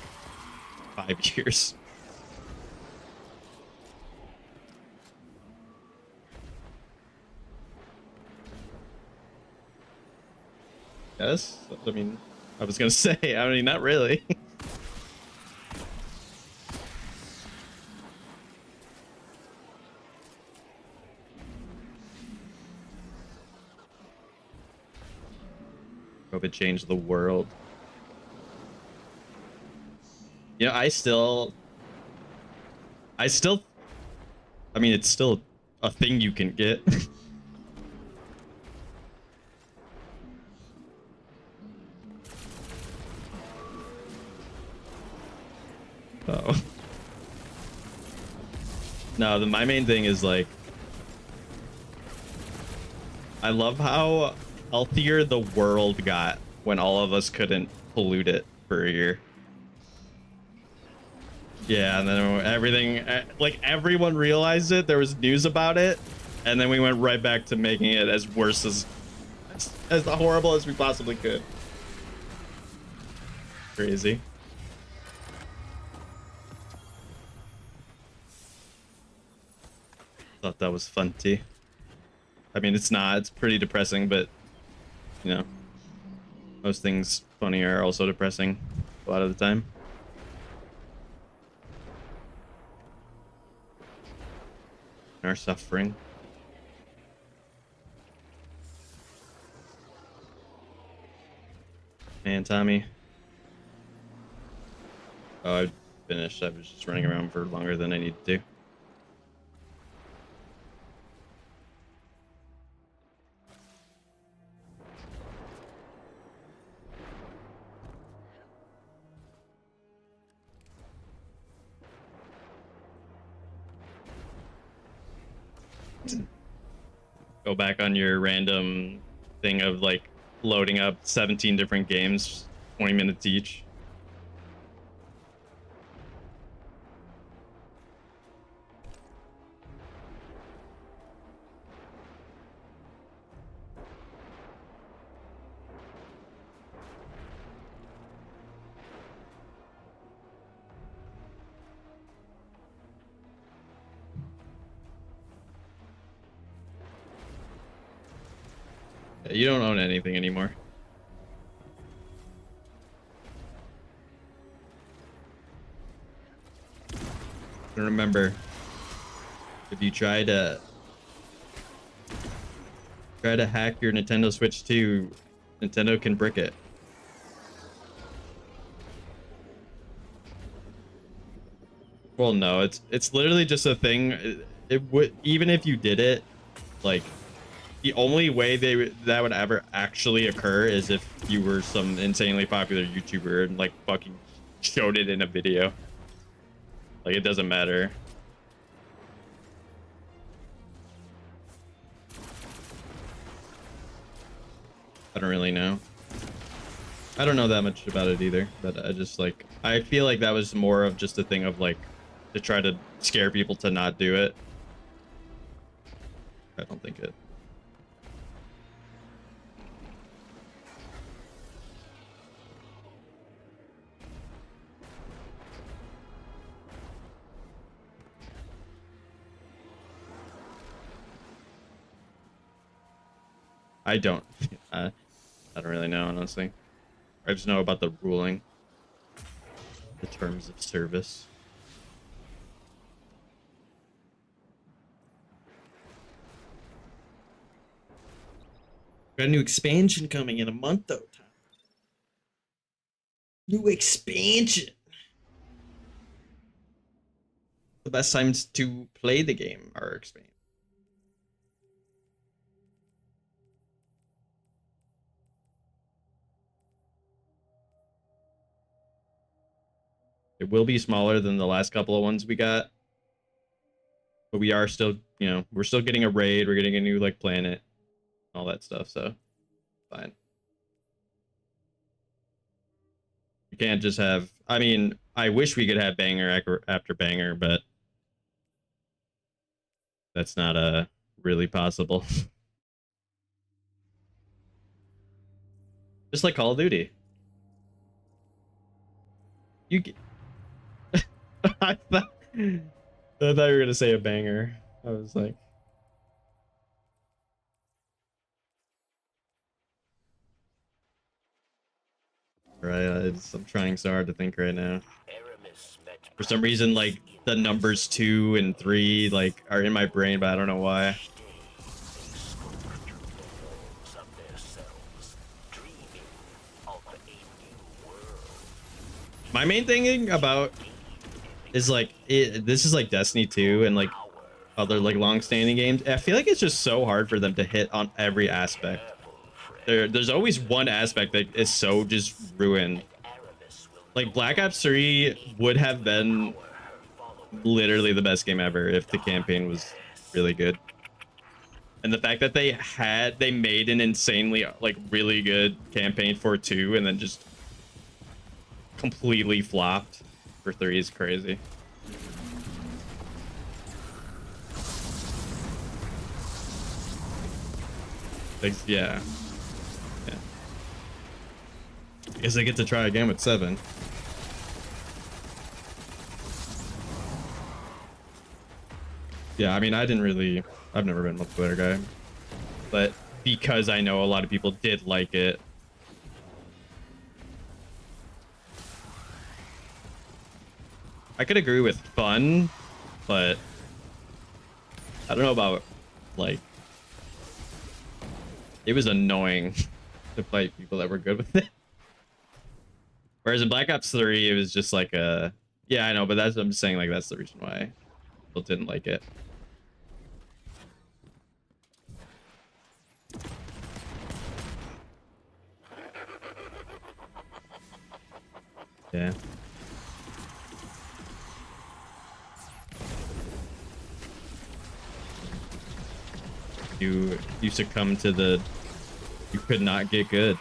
5 years. Yes, I mean, I was gonna say, I mean, not really. Hope it changed the world. You know, I mean, it's still a thing you can get. Oh. No, my main thing is like, I love how healthier the world got when all of us couldn't pollute it for a year. Yeah, and then everything, like everyone realized it, there was news about it, and then we went right back to making it as worse as horrible as we possibly could. Crazy. Thought that was fun too. I mean, it's not, it's pretty depressing, but you know, most things funny are also depressing a lot of the time. our suffering. Man, Tommy. Oh, I finished. I was just running around for longer than I needed to. Go back on your random thing of like loading up 17 different games, 20 minutes each. You don't own anything anymore. And remember, if you try to hack your Nintendo Switch 2, Nintendo can brick it. Well, no, it's literally just a thing. It would, even if you did it, like, the only way that would ever actually occur is if you were some insanely popular YouTuber and like fucking showed it in a video. Like, it doesn't matter. I don't really know. I don't know that much about it either, but I just like, I feel like that was more of just a thing of like to try to scare people to not do it. I don't think it. I don't. I don't really know, honestly. I just know about the ruling, the terms of service. Got a new expansion coming in a month, though. New expansion. The best times to play the game are expansion. It will be smaller than the last couple of ones we got. But we are still, you know, we're still getting a raid. We're getting a new, like, planet. All that stuff, so fine. You can't just have... I mean, I wish we could have banger after banger, but... that's not really possible. Just like Call of Duty. You get... I thought you were gonna say a banger. I was like, right. I'm trying so hard to think right now. For some reason, like the numbers 2 and 3 like are in my brain, but I don't know why. My main thing about is like this is like Destiny 2 and like other like long-standing games. I feel like it's just so hard for them to hit on every aspect. There's always one aspect that is so just ruined. Like Black Ops 3 would have been literally the best game ever if the campaign was really good. And the fact that they made an insanely like really good campaign for 2 and then just completely flopped for 3 is crazy. Like, yeah. I guess I get to try again with 7. Yeah, I mean, I've never been a multiplayer guy, but because I know a lot of people did like it. I could agree with fun, but I don't know about, like, it was annoying to fight people that were good with it. Whereas in Black Ops 3, it was just like a, yeah, I know, but I'm just saying, like, that's the reason why people didn't like it. Yeah. You succumb to the, you could not get good.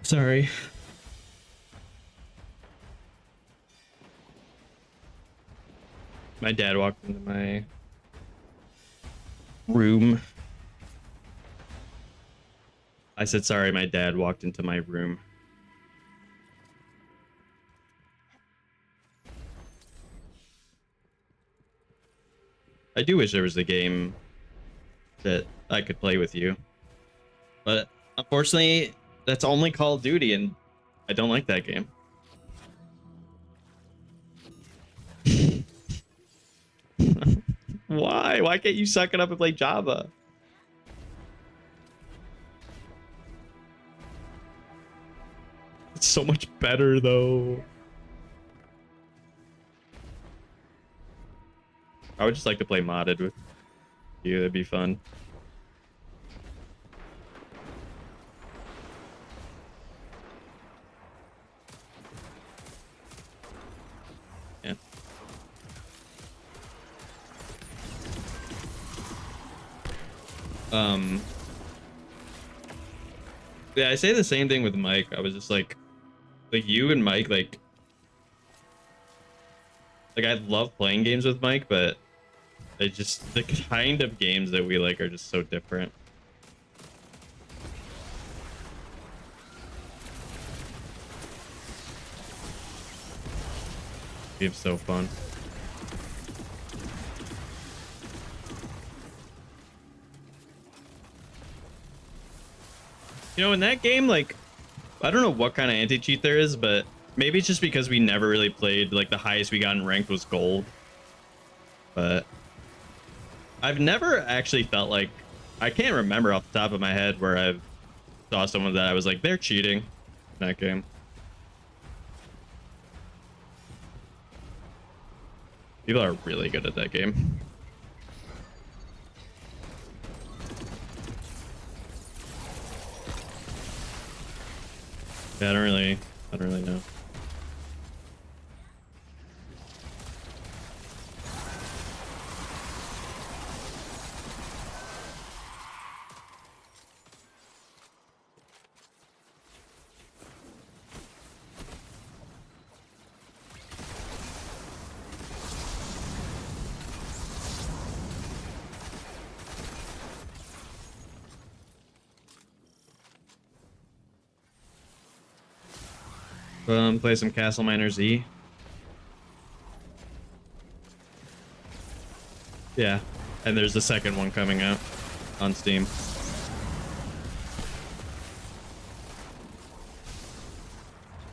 Sorry. My dad walked into my room. I said, sorry, my dad walked into my room. I do wish there was a game that I could play with you. But unfortunately, that's only Call of Duty, and I don't like that game. Why? Why can't you suck it up and play Java? It's so much better, though. I would just like to play modded with you. That'd be fun. Yeah. Yeah, I say the same thing with Mike. I was just like you and Mike, like I love playing games with Mike, but I just, the kind of games that we like are just so different. It's so fun. You know, in that game, like, I don't know what kind of anti-cheat there is, but maybe it's just because we never really played, like, the highest we got in ranked was gold. But I've never actually felt like, I can't remember off the top of my head where I saw someone that I was like, they're cheating in that game. People are really good at that game. Yeah, I don't really know. Play some Castle Miner Z. Yeah, and there's the second one coming out on Steam.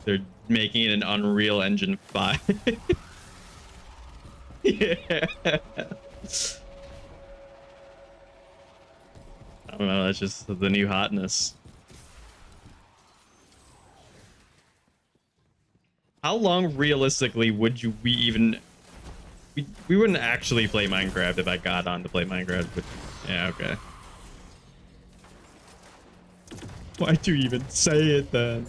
They're making it an Unreal Engine 5. Yeah. I don't know, that's just the new hotness. How long realistically would we even... We wouldn't actually play Minecraft if I got on to play Minecraft, but yeah, okay. Why'd you even say it then?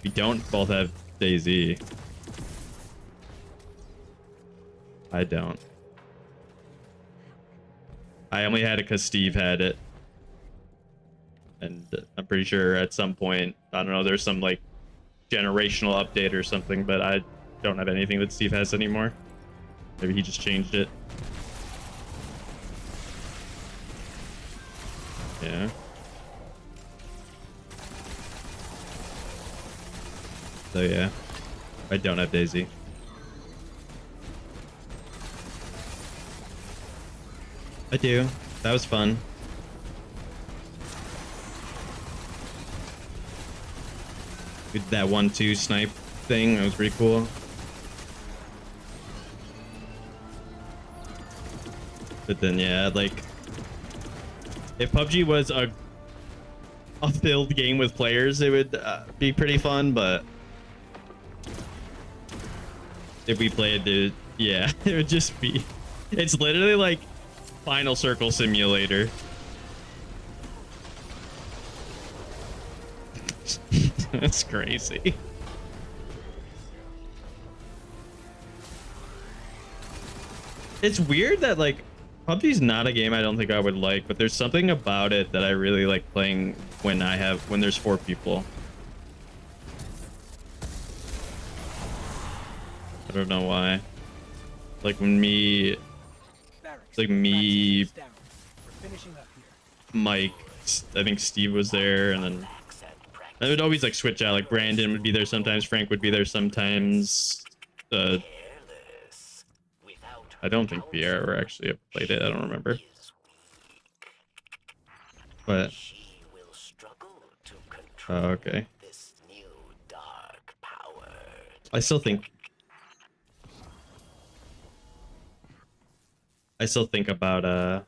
We don't both have DayZ. I don't. I only had it because Steve had it. And I'm pretty sure at some point, I don't know, there's some like generational update or something, but I don't have anything that Steve has anymore. Maybe he just changed it. Yeah. So yeah, I don't have DayZ. I do. That was fun. We did that 1-2 snipe thing. That was pretty cool. But then yeah, like if PUBG was a filled game with players, it would be pretty fun. But if we played it, yeah, it would just be. It's literally like Final Circle Simulator. That's crazy. It's weird that like PUBG's not a game I don't think I would like, but there's something about it that I really like playing when there's 4 people. I don't know why. Like when me, like me, Mike, I think Steve was there, and then I would always like switch out. Like Brandon would be there sometimes, Frank would be there sometimes. I don't think Pierre ever actually played it. I don't remember. But oh, okay. I still think about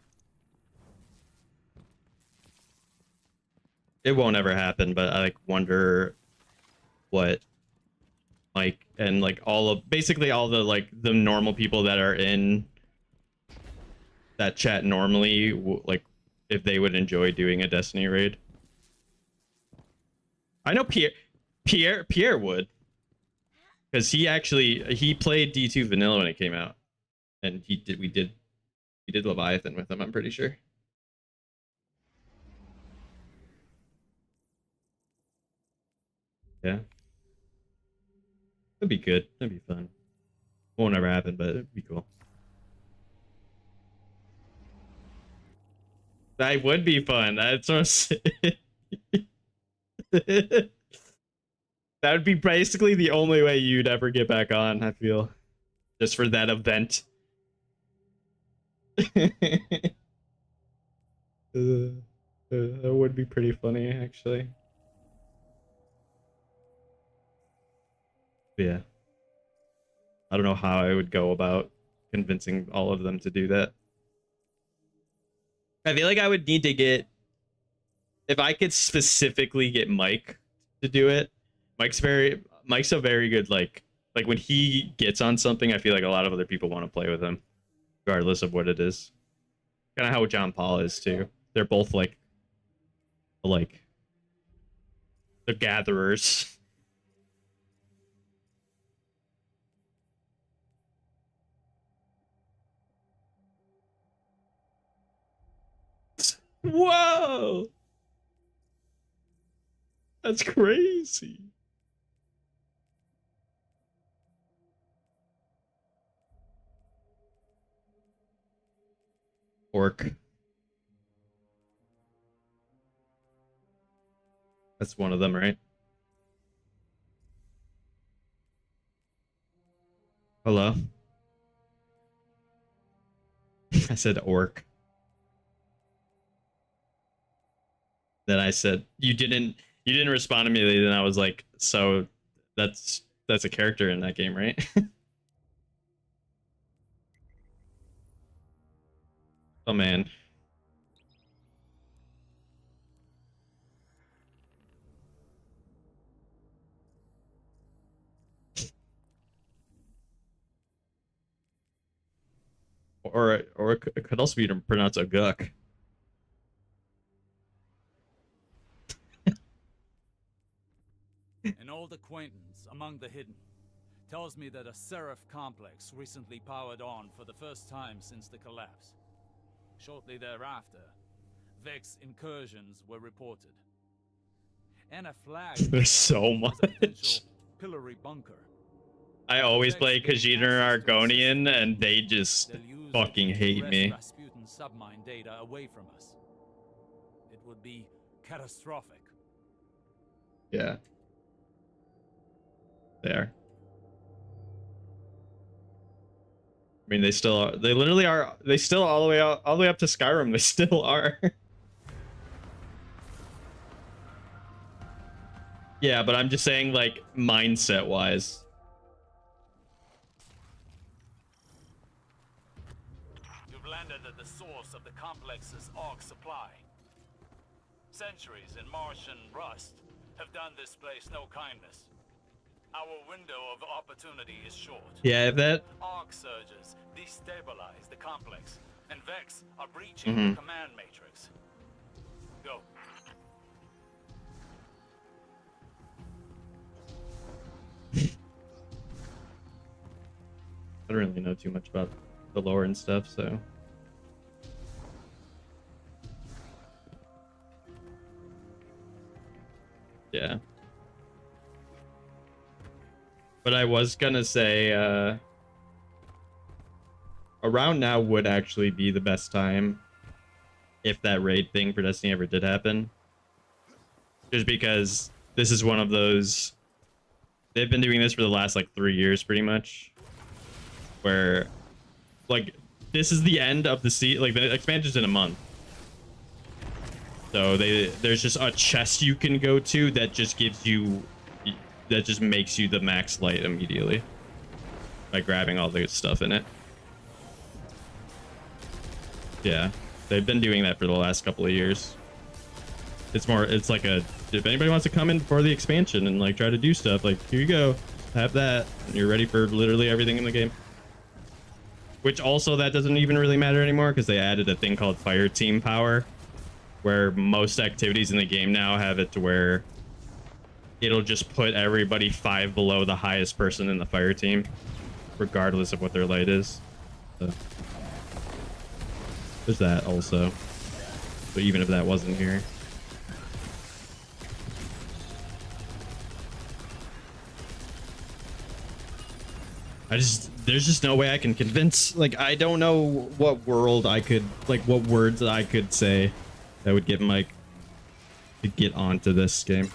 it won't ever happen, but I like wonder what Mike and like basically all the like the normal people that are in that chat normally, like if they would enjoy doing a Destiny raid. I know Pierre would, because he played D2 vanilla when it came out, and we did Leviathan with him, I'm pretty sure. Yeah. That'd be good. That'd be fun. Won't ever happen, but it'd be cool. That would be fun. That's so that would be basically the only way you'd ever get back on, I feel. Just for that event. That would be pretty funny, actually. Yeah. I don't know how I would go about convincing all of them to do that. I feel like I would need to get, if I could specifically get Mike to do it. Mike's a very good like when he gets on something, I feel like a lot of other people want to play with him, regardless of what it is. Kind of how John Paul is too. They're both like the gatherers. Whoa! That's crazy. Orc. That's one of them, right? Hello? I said orc. Then I said you didn't respond immediately, then I was like, so that's a character in that game, right? Oh man. Or it could also be pronounced a guck. An old old acquaintance among the hidden tells me that a Seraph complex recently powered on for the first time since the collapse. Shortly thereafter, Vex incursions were reported. And a flag There's so as a potential much. pillory bunker. I always play Khajiit or Argonian, and they just They'll use fucking it to hate wrest me. Rasputin submine data away from us. It would be catastrophic. Yeah. There. I mean, they still are. They literally are. They still all the way out, all the way up to Skyrim. They still are. Yeah, but I'm just saying, like, mindset wise. You've landed at the source of the complex's arc supply. Centuries in Martian rust have done this place no kindness. Our window of opportunity is short. Yeah, if that. Arc surges destabilize the complex, and Vex are breaching the command matrix. Go. I don't really know too much about the lore and stuff, so. Yeah. But I was gonna say, around now would actually be the best time if that raid thing for Destiny ever did happen. Just because this is one of those... They've been doing this for the last, like, 3 years, pretty much. Where, like, this is the end of the season. Like, the expansion's in a month. So there's just a chest you can go to that just gives you... That just makes you the max light immediately. By grabbing all the stuff in it. Yeah. They've been doing that for the last couple of years. It's more, it's like a... If anybody wants to come in for the expansion and, like, try to do stuff, like, here you go. Have that. And you're ready for literally everything in the game. Which also, that doesn't even really matter anymore because they added a thing called fire team power, where most activities in the game now have it to where it'll just put everybody 5 below the highest person in the fire team, regardless of what their light is. So there's that also. But even if that wasn't here. There's just no way I can convince, like, I don't know what world I could, like, what words I could say that would get Mike to get onto this game.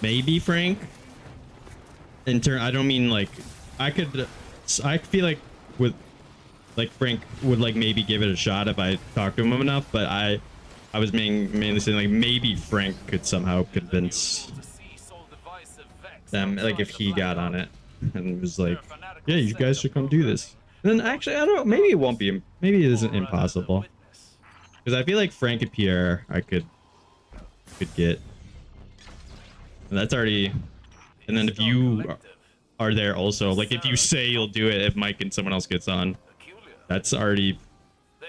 Maybe Frank. In turn, I don't mean, like, I feel like like Frank would, like, maybe give it a shot if I talked to him enough, but I was mainly saying, like, maybe Frank could somehow convince them, like, if he got on it and was like, yeah, you guys should come do this. And then actually, I don't know, maybe it won't be, maybe it isn't impossible. Because I feel like Frank and Pierre I could get. And that's already, and then if you are there also, like, if you say you'll do it if Mike and someone else gets on, that's already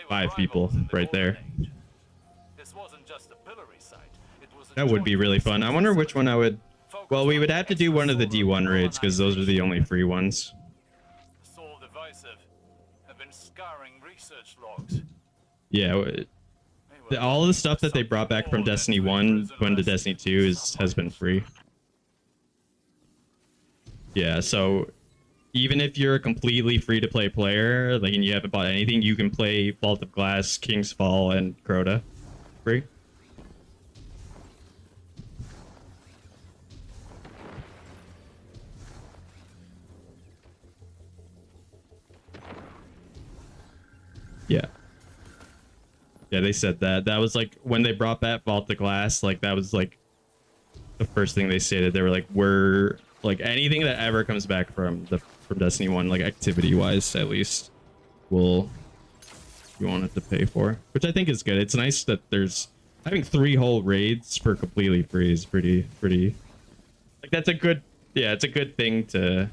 5 people right there. That would be really fun. I wonder which one I would... Well, we would have to do one of the D1 raids, because those are the only free ones. Yeah, all the stuff that they brought back from Destiny 1 to Destiny 2 has been free. Yeah, so even if you're a completely free-to-play player, like, and you haven't bought anything, you can play Vault of Glass, King's Fall, and Crota free. Yeah. Yeah, they said that. That was, like, when they brought back Vault of Glass, like, that was, like, the first thing they stated. They were like, we're, like, anything that ever comes back from Destiny 1, like, activity-wise, at least, you won't have to pay for. Which I think is good. It's nice that there's... Having 3 whole raids for completely free is pretty... Like, that's a good... Yeah, it's a good thing to...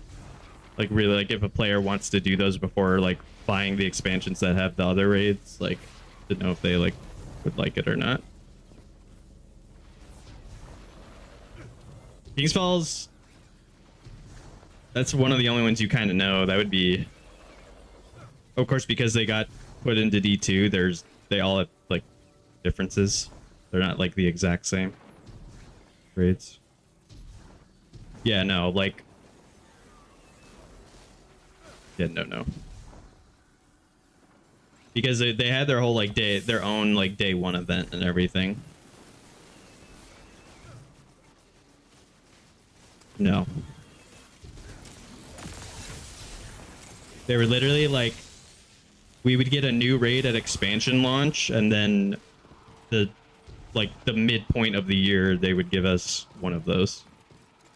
Like, really, like, if a player wants to do those before, like, buying the expansions that have the other raids, like, to know if they, like, would like it or not. King's Falls, that's one of the only ones you kind of know. That would be, of course, because they got put into D2, they all have like differences. They're not like the exact same grades. Yeah, no, like, yeah, no. Because they had their whole like their own like day one event and everything. No. They were literally like, we would get a new raid at expansion launch, and then the midpoint of the year they would give us one of those.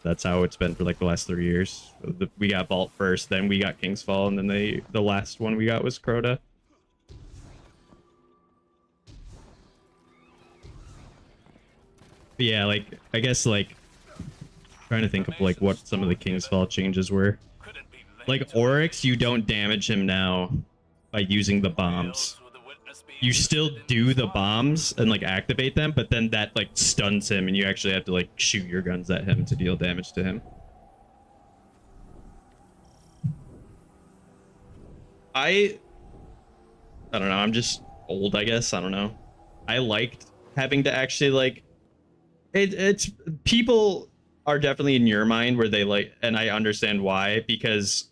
That's how it's been for like the last 3 years. We got Vault first, then we got King's Fall, and then the last one we got was Crota. But yeah, like, I guess, like, trying to think of like what some of the King's Fall changes were. Like Oryx, you don't damage him now by using the bombs. You still do the bombs and like activate them, but then that like stuns him and you actually have to like shoot your guns at him to deal damage to him. I don't know, I'm just old, I guess. I don't know. I liked having to actually like it's people are definitely in your mind where they like, and I understand why, because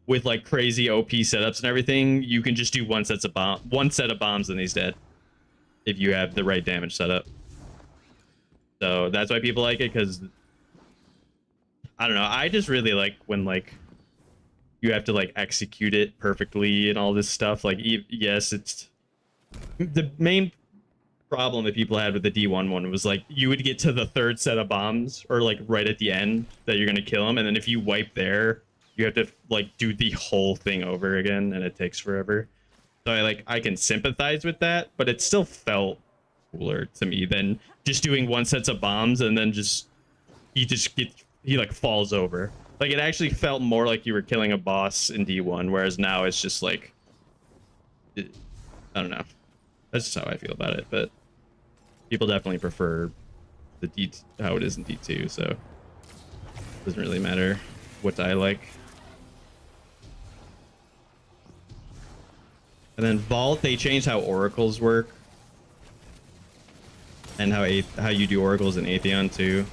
with like crazy OP setups and everything, you can just do one set of bombs and he's dead if you have the right damage setup. So that's why people like it, because I don't know, I just really like when like you have to like execute it perfectly and all this stuff. Like, yes, it's the main problem that people had with the D1 one was like you would get to the third set of bombs or like right at the end that you're gonna kill him, and then if you wipe there, you have to like do the whole thing over again, and it takes forever. So I can sympathize with that, but it still felt cooler to me than just doing one set of bombs and then he like falls over. Like, it actually felt more like you were killing a boss in D1, whereas now it's just like, I don't know. That's just how I feel about it, but people definitely prefer the how it is in D2, so it doesn't really matter what I like. And then Vault, they changed how oracles work and how you do oracles in Atheon too.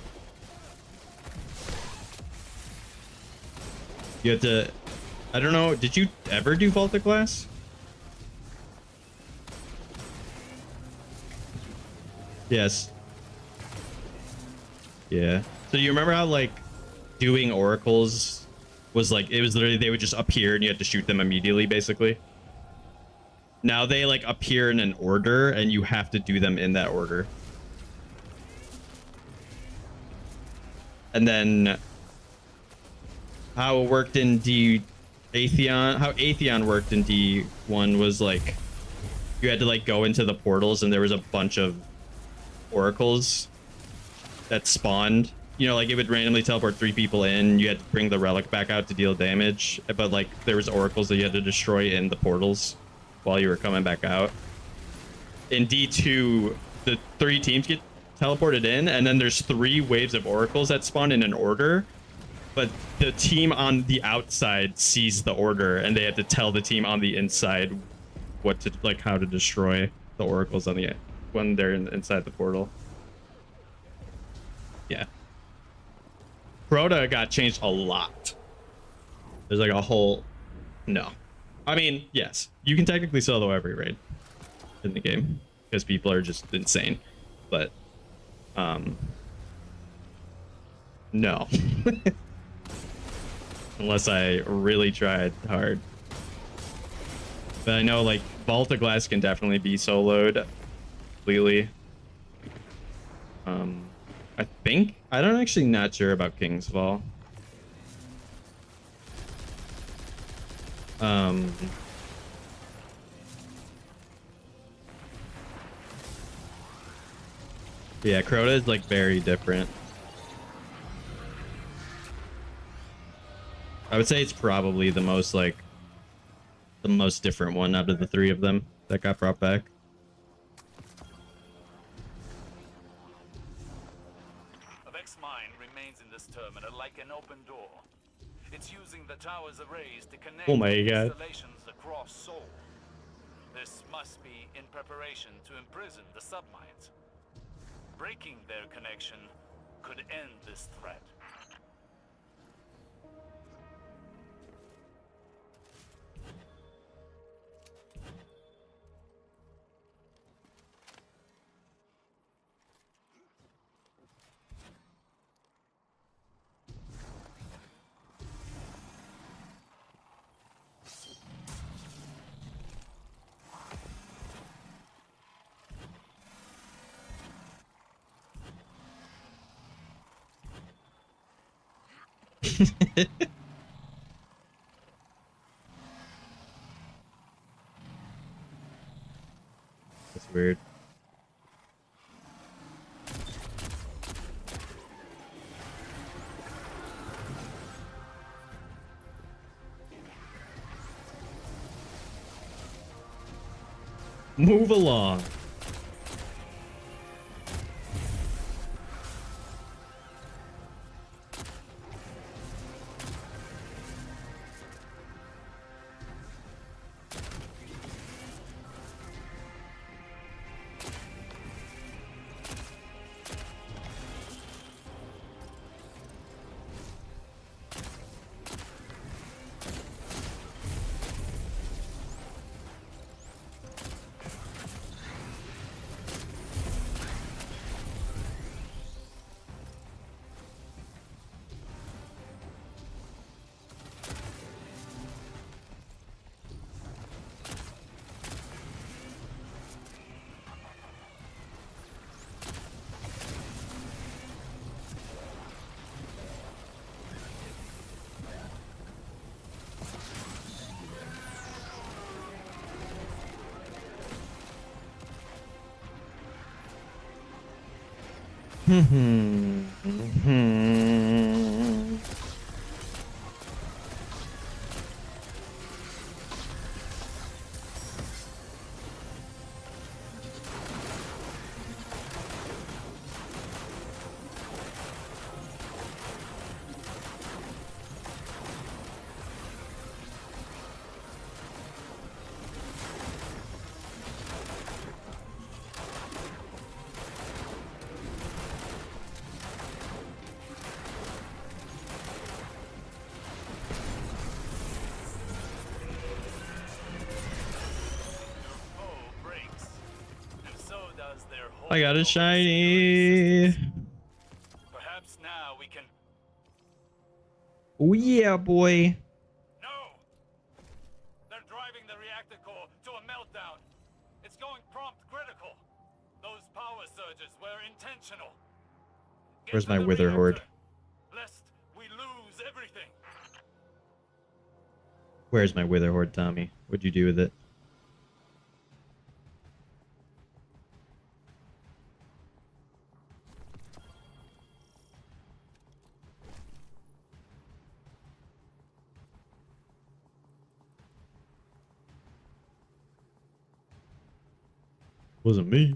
You have to, I don't know, did you ever do Vault of Glass? Yes. Yeah. So you remember how like doing oracles was like, it was literally, they would just appear and you had to shoot them immediately, basically? Now they like appear in an order and you have to do them in that order. And then how it worked in how Atheon worked in D1 was like, you had to like go into the portals and there was a bunch of oracles that spawned, you know, like it would randomly teleport 3 people in, you had to bring the relic back out to deal damage, but like there was oracles that you had to destroy in the portals while you were coming back out. In D2, the 3 teams get teleported in, and then there's 3 waves of oracles that spawn in an order, but the team on the outside sees the order and they have to tell the team on the inside what to like, how to destroy the oracles on the when they're inside the portal. Yeah. Crota got changed a lot. There's like a whole... No. I mean, yes. You can technically solo every raid in the game because people are just insane. But, no. Unless I really tried hard. But I know, like, Vault of Glass can definitely be soloed completely. I think I don't actually not sure about King's Fall. Yeah, Crota is like very different. I would say it's probably the most different one out of the 3 of them that got brought back. Vex mine remains in this terminal like an open door. It's using the tower's arrays to connect Oh my God. installations across Seoul. This must be in preparation to imprison the submines. Breaking their connection could end this threat. That's weird. Move along. I got a shiny. Perhaps now we can. Oh yeah, boy. No! They're driving the reactor core to a meltdown. It's going prompt critical. Those power surges were intentional. Get Where's to my the wither horde? reactor, lest we lose everything. Where's my wither horde, Tommy? What'd you do with it? Wasn't me.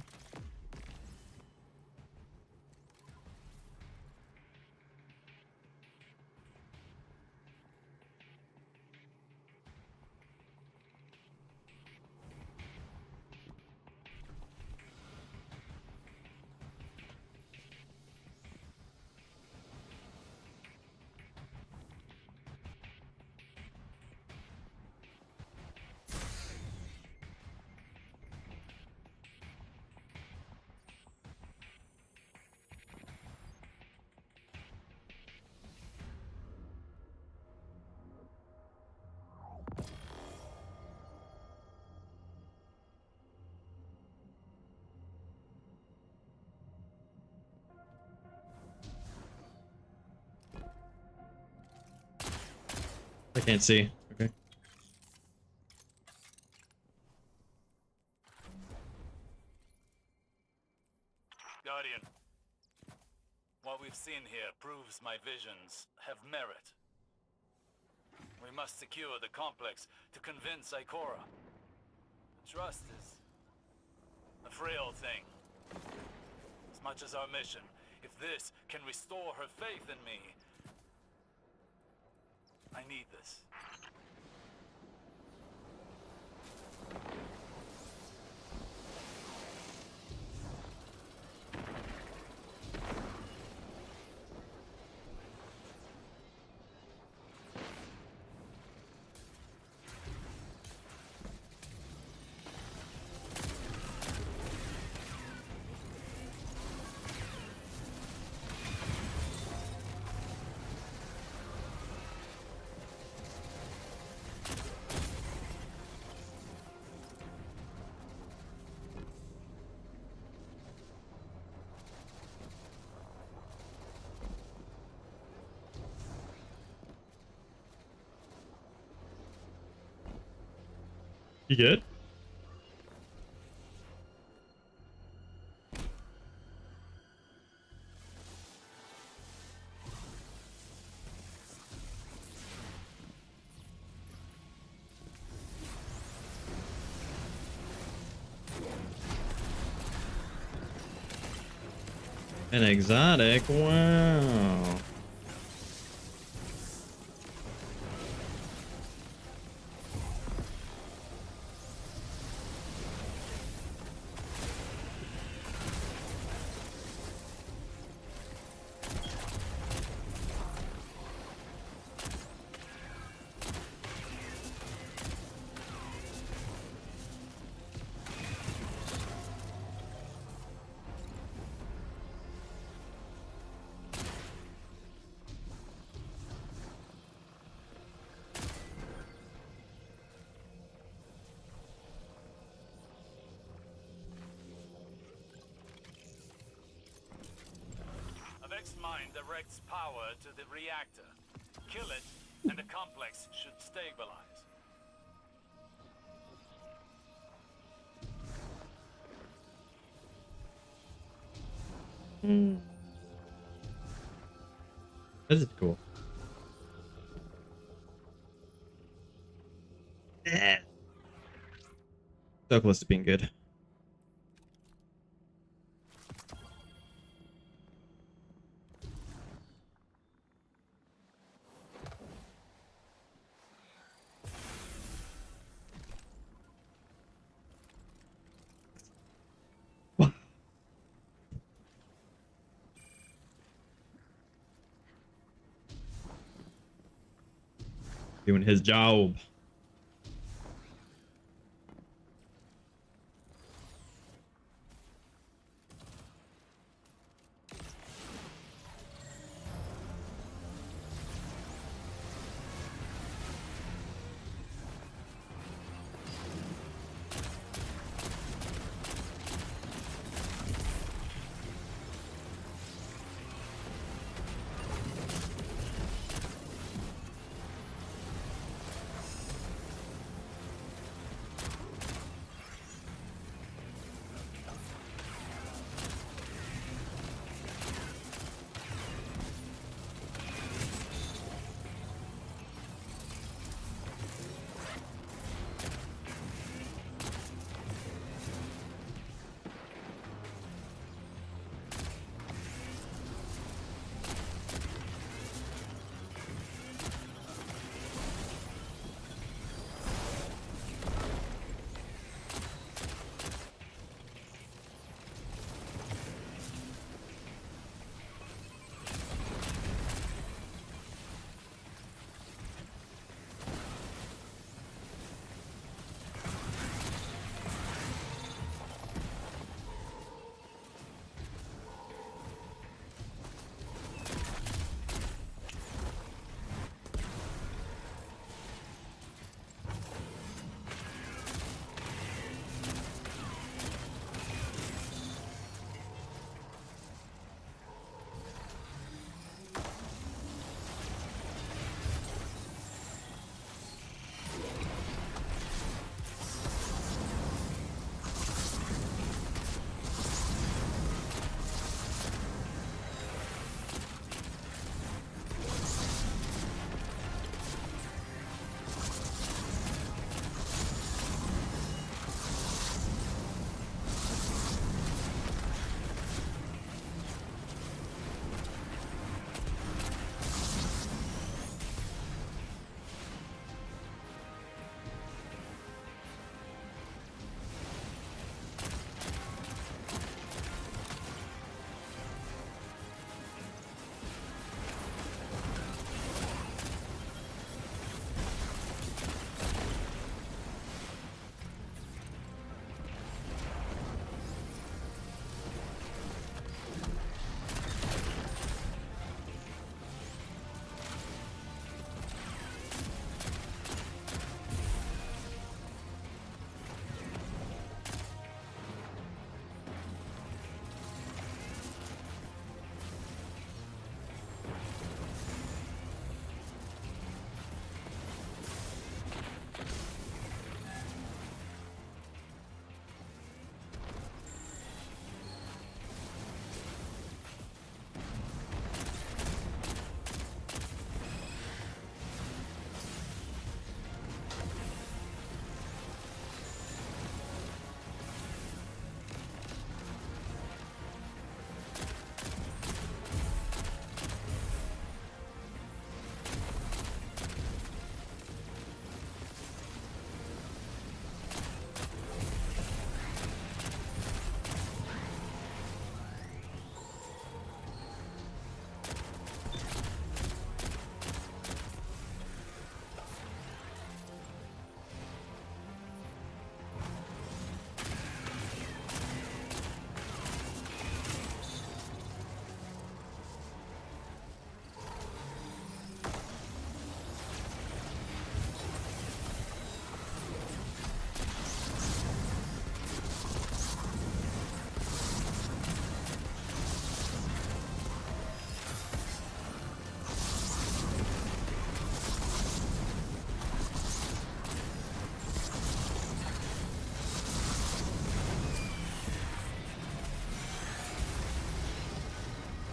I can't see. Okay. Guardian, what we've seen here proves my visions have merit. We must secure the complex to convince Ikora. Trust is a frail thing. As much as our mission If this can restore her faith in me, I need this. You good? An exotic? Wow. Vex's mind directs power to the reactor. Kill it, and the complex should stabilize. This is cool. So close to being good. Doing his job.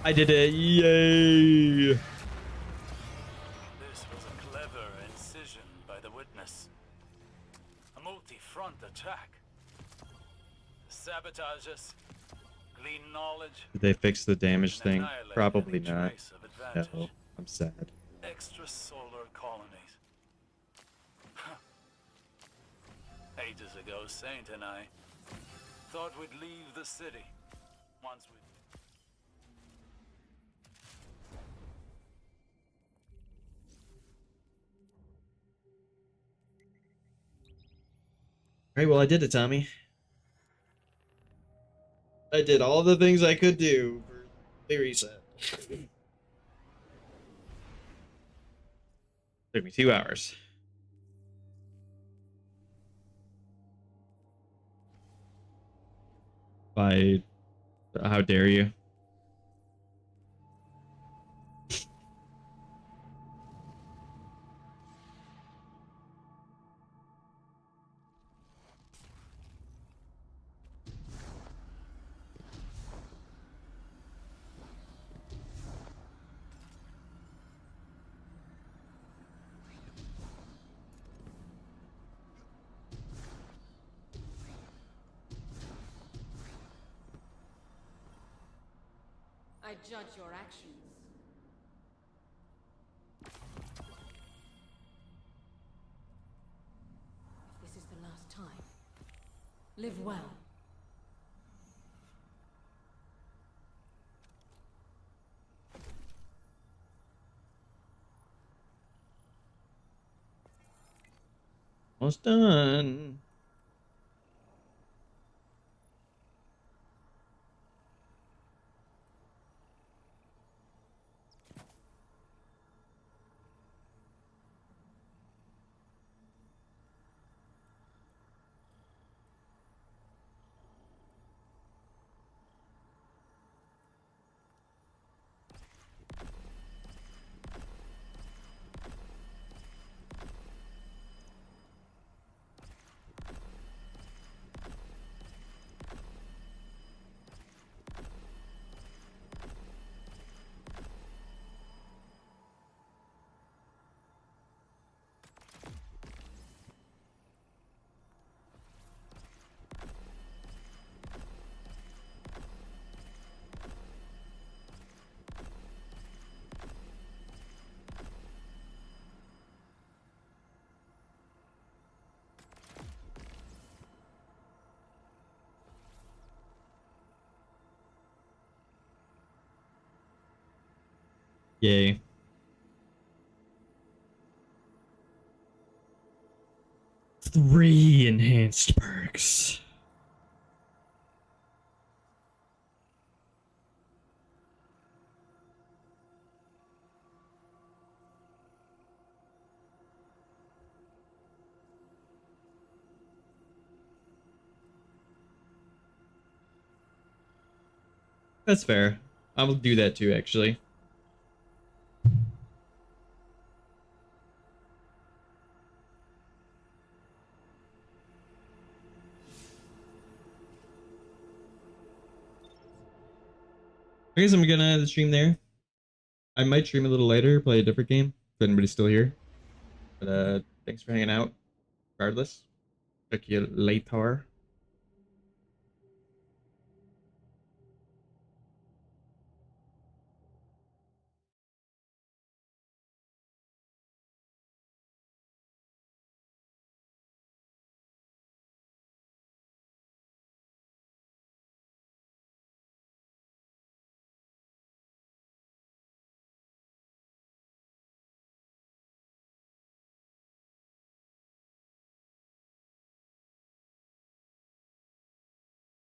I did it. Yay. This was a clever incision by the witness. A multi-front attack. Sabotage us, glean knowledge, Did they fix the damage and thing? annihilate Probably any not. trace of advantage. No, I'm sad. Extrasolar colonies. Ages ago, Saint and I thought we'd leave the city once we... Alright, well, I did it, Tommy. I did all the things I could do for the reset. Took me 2 hours. By how dare you? I judge your actions. If this is the last time, live well. Almost done. Yay. Three enhanced perks. That's fair. I will do that too, actually. I guess I'm gonna end the stream there. I might stream a little later, play a different game, if anybody's still here. But thanks for hanging out. Regardless, check you later.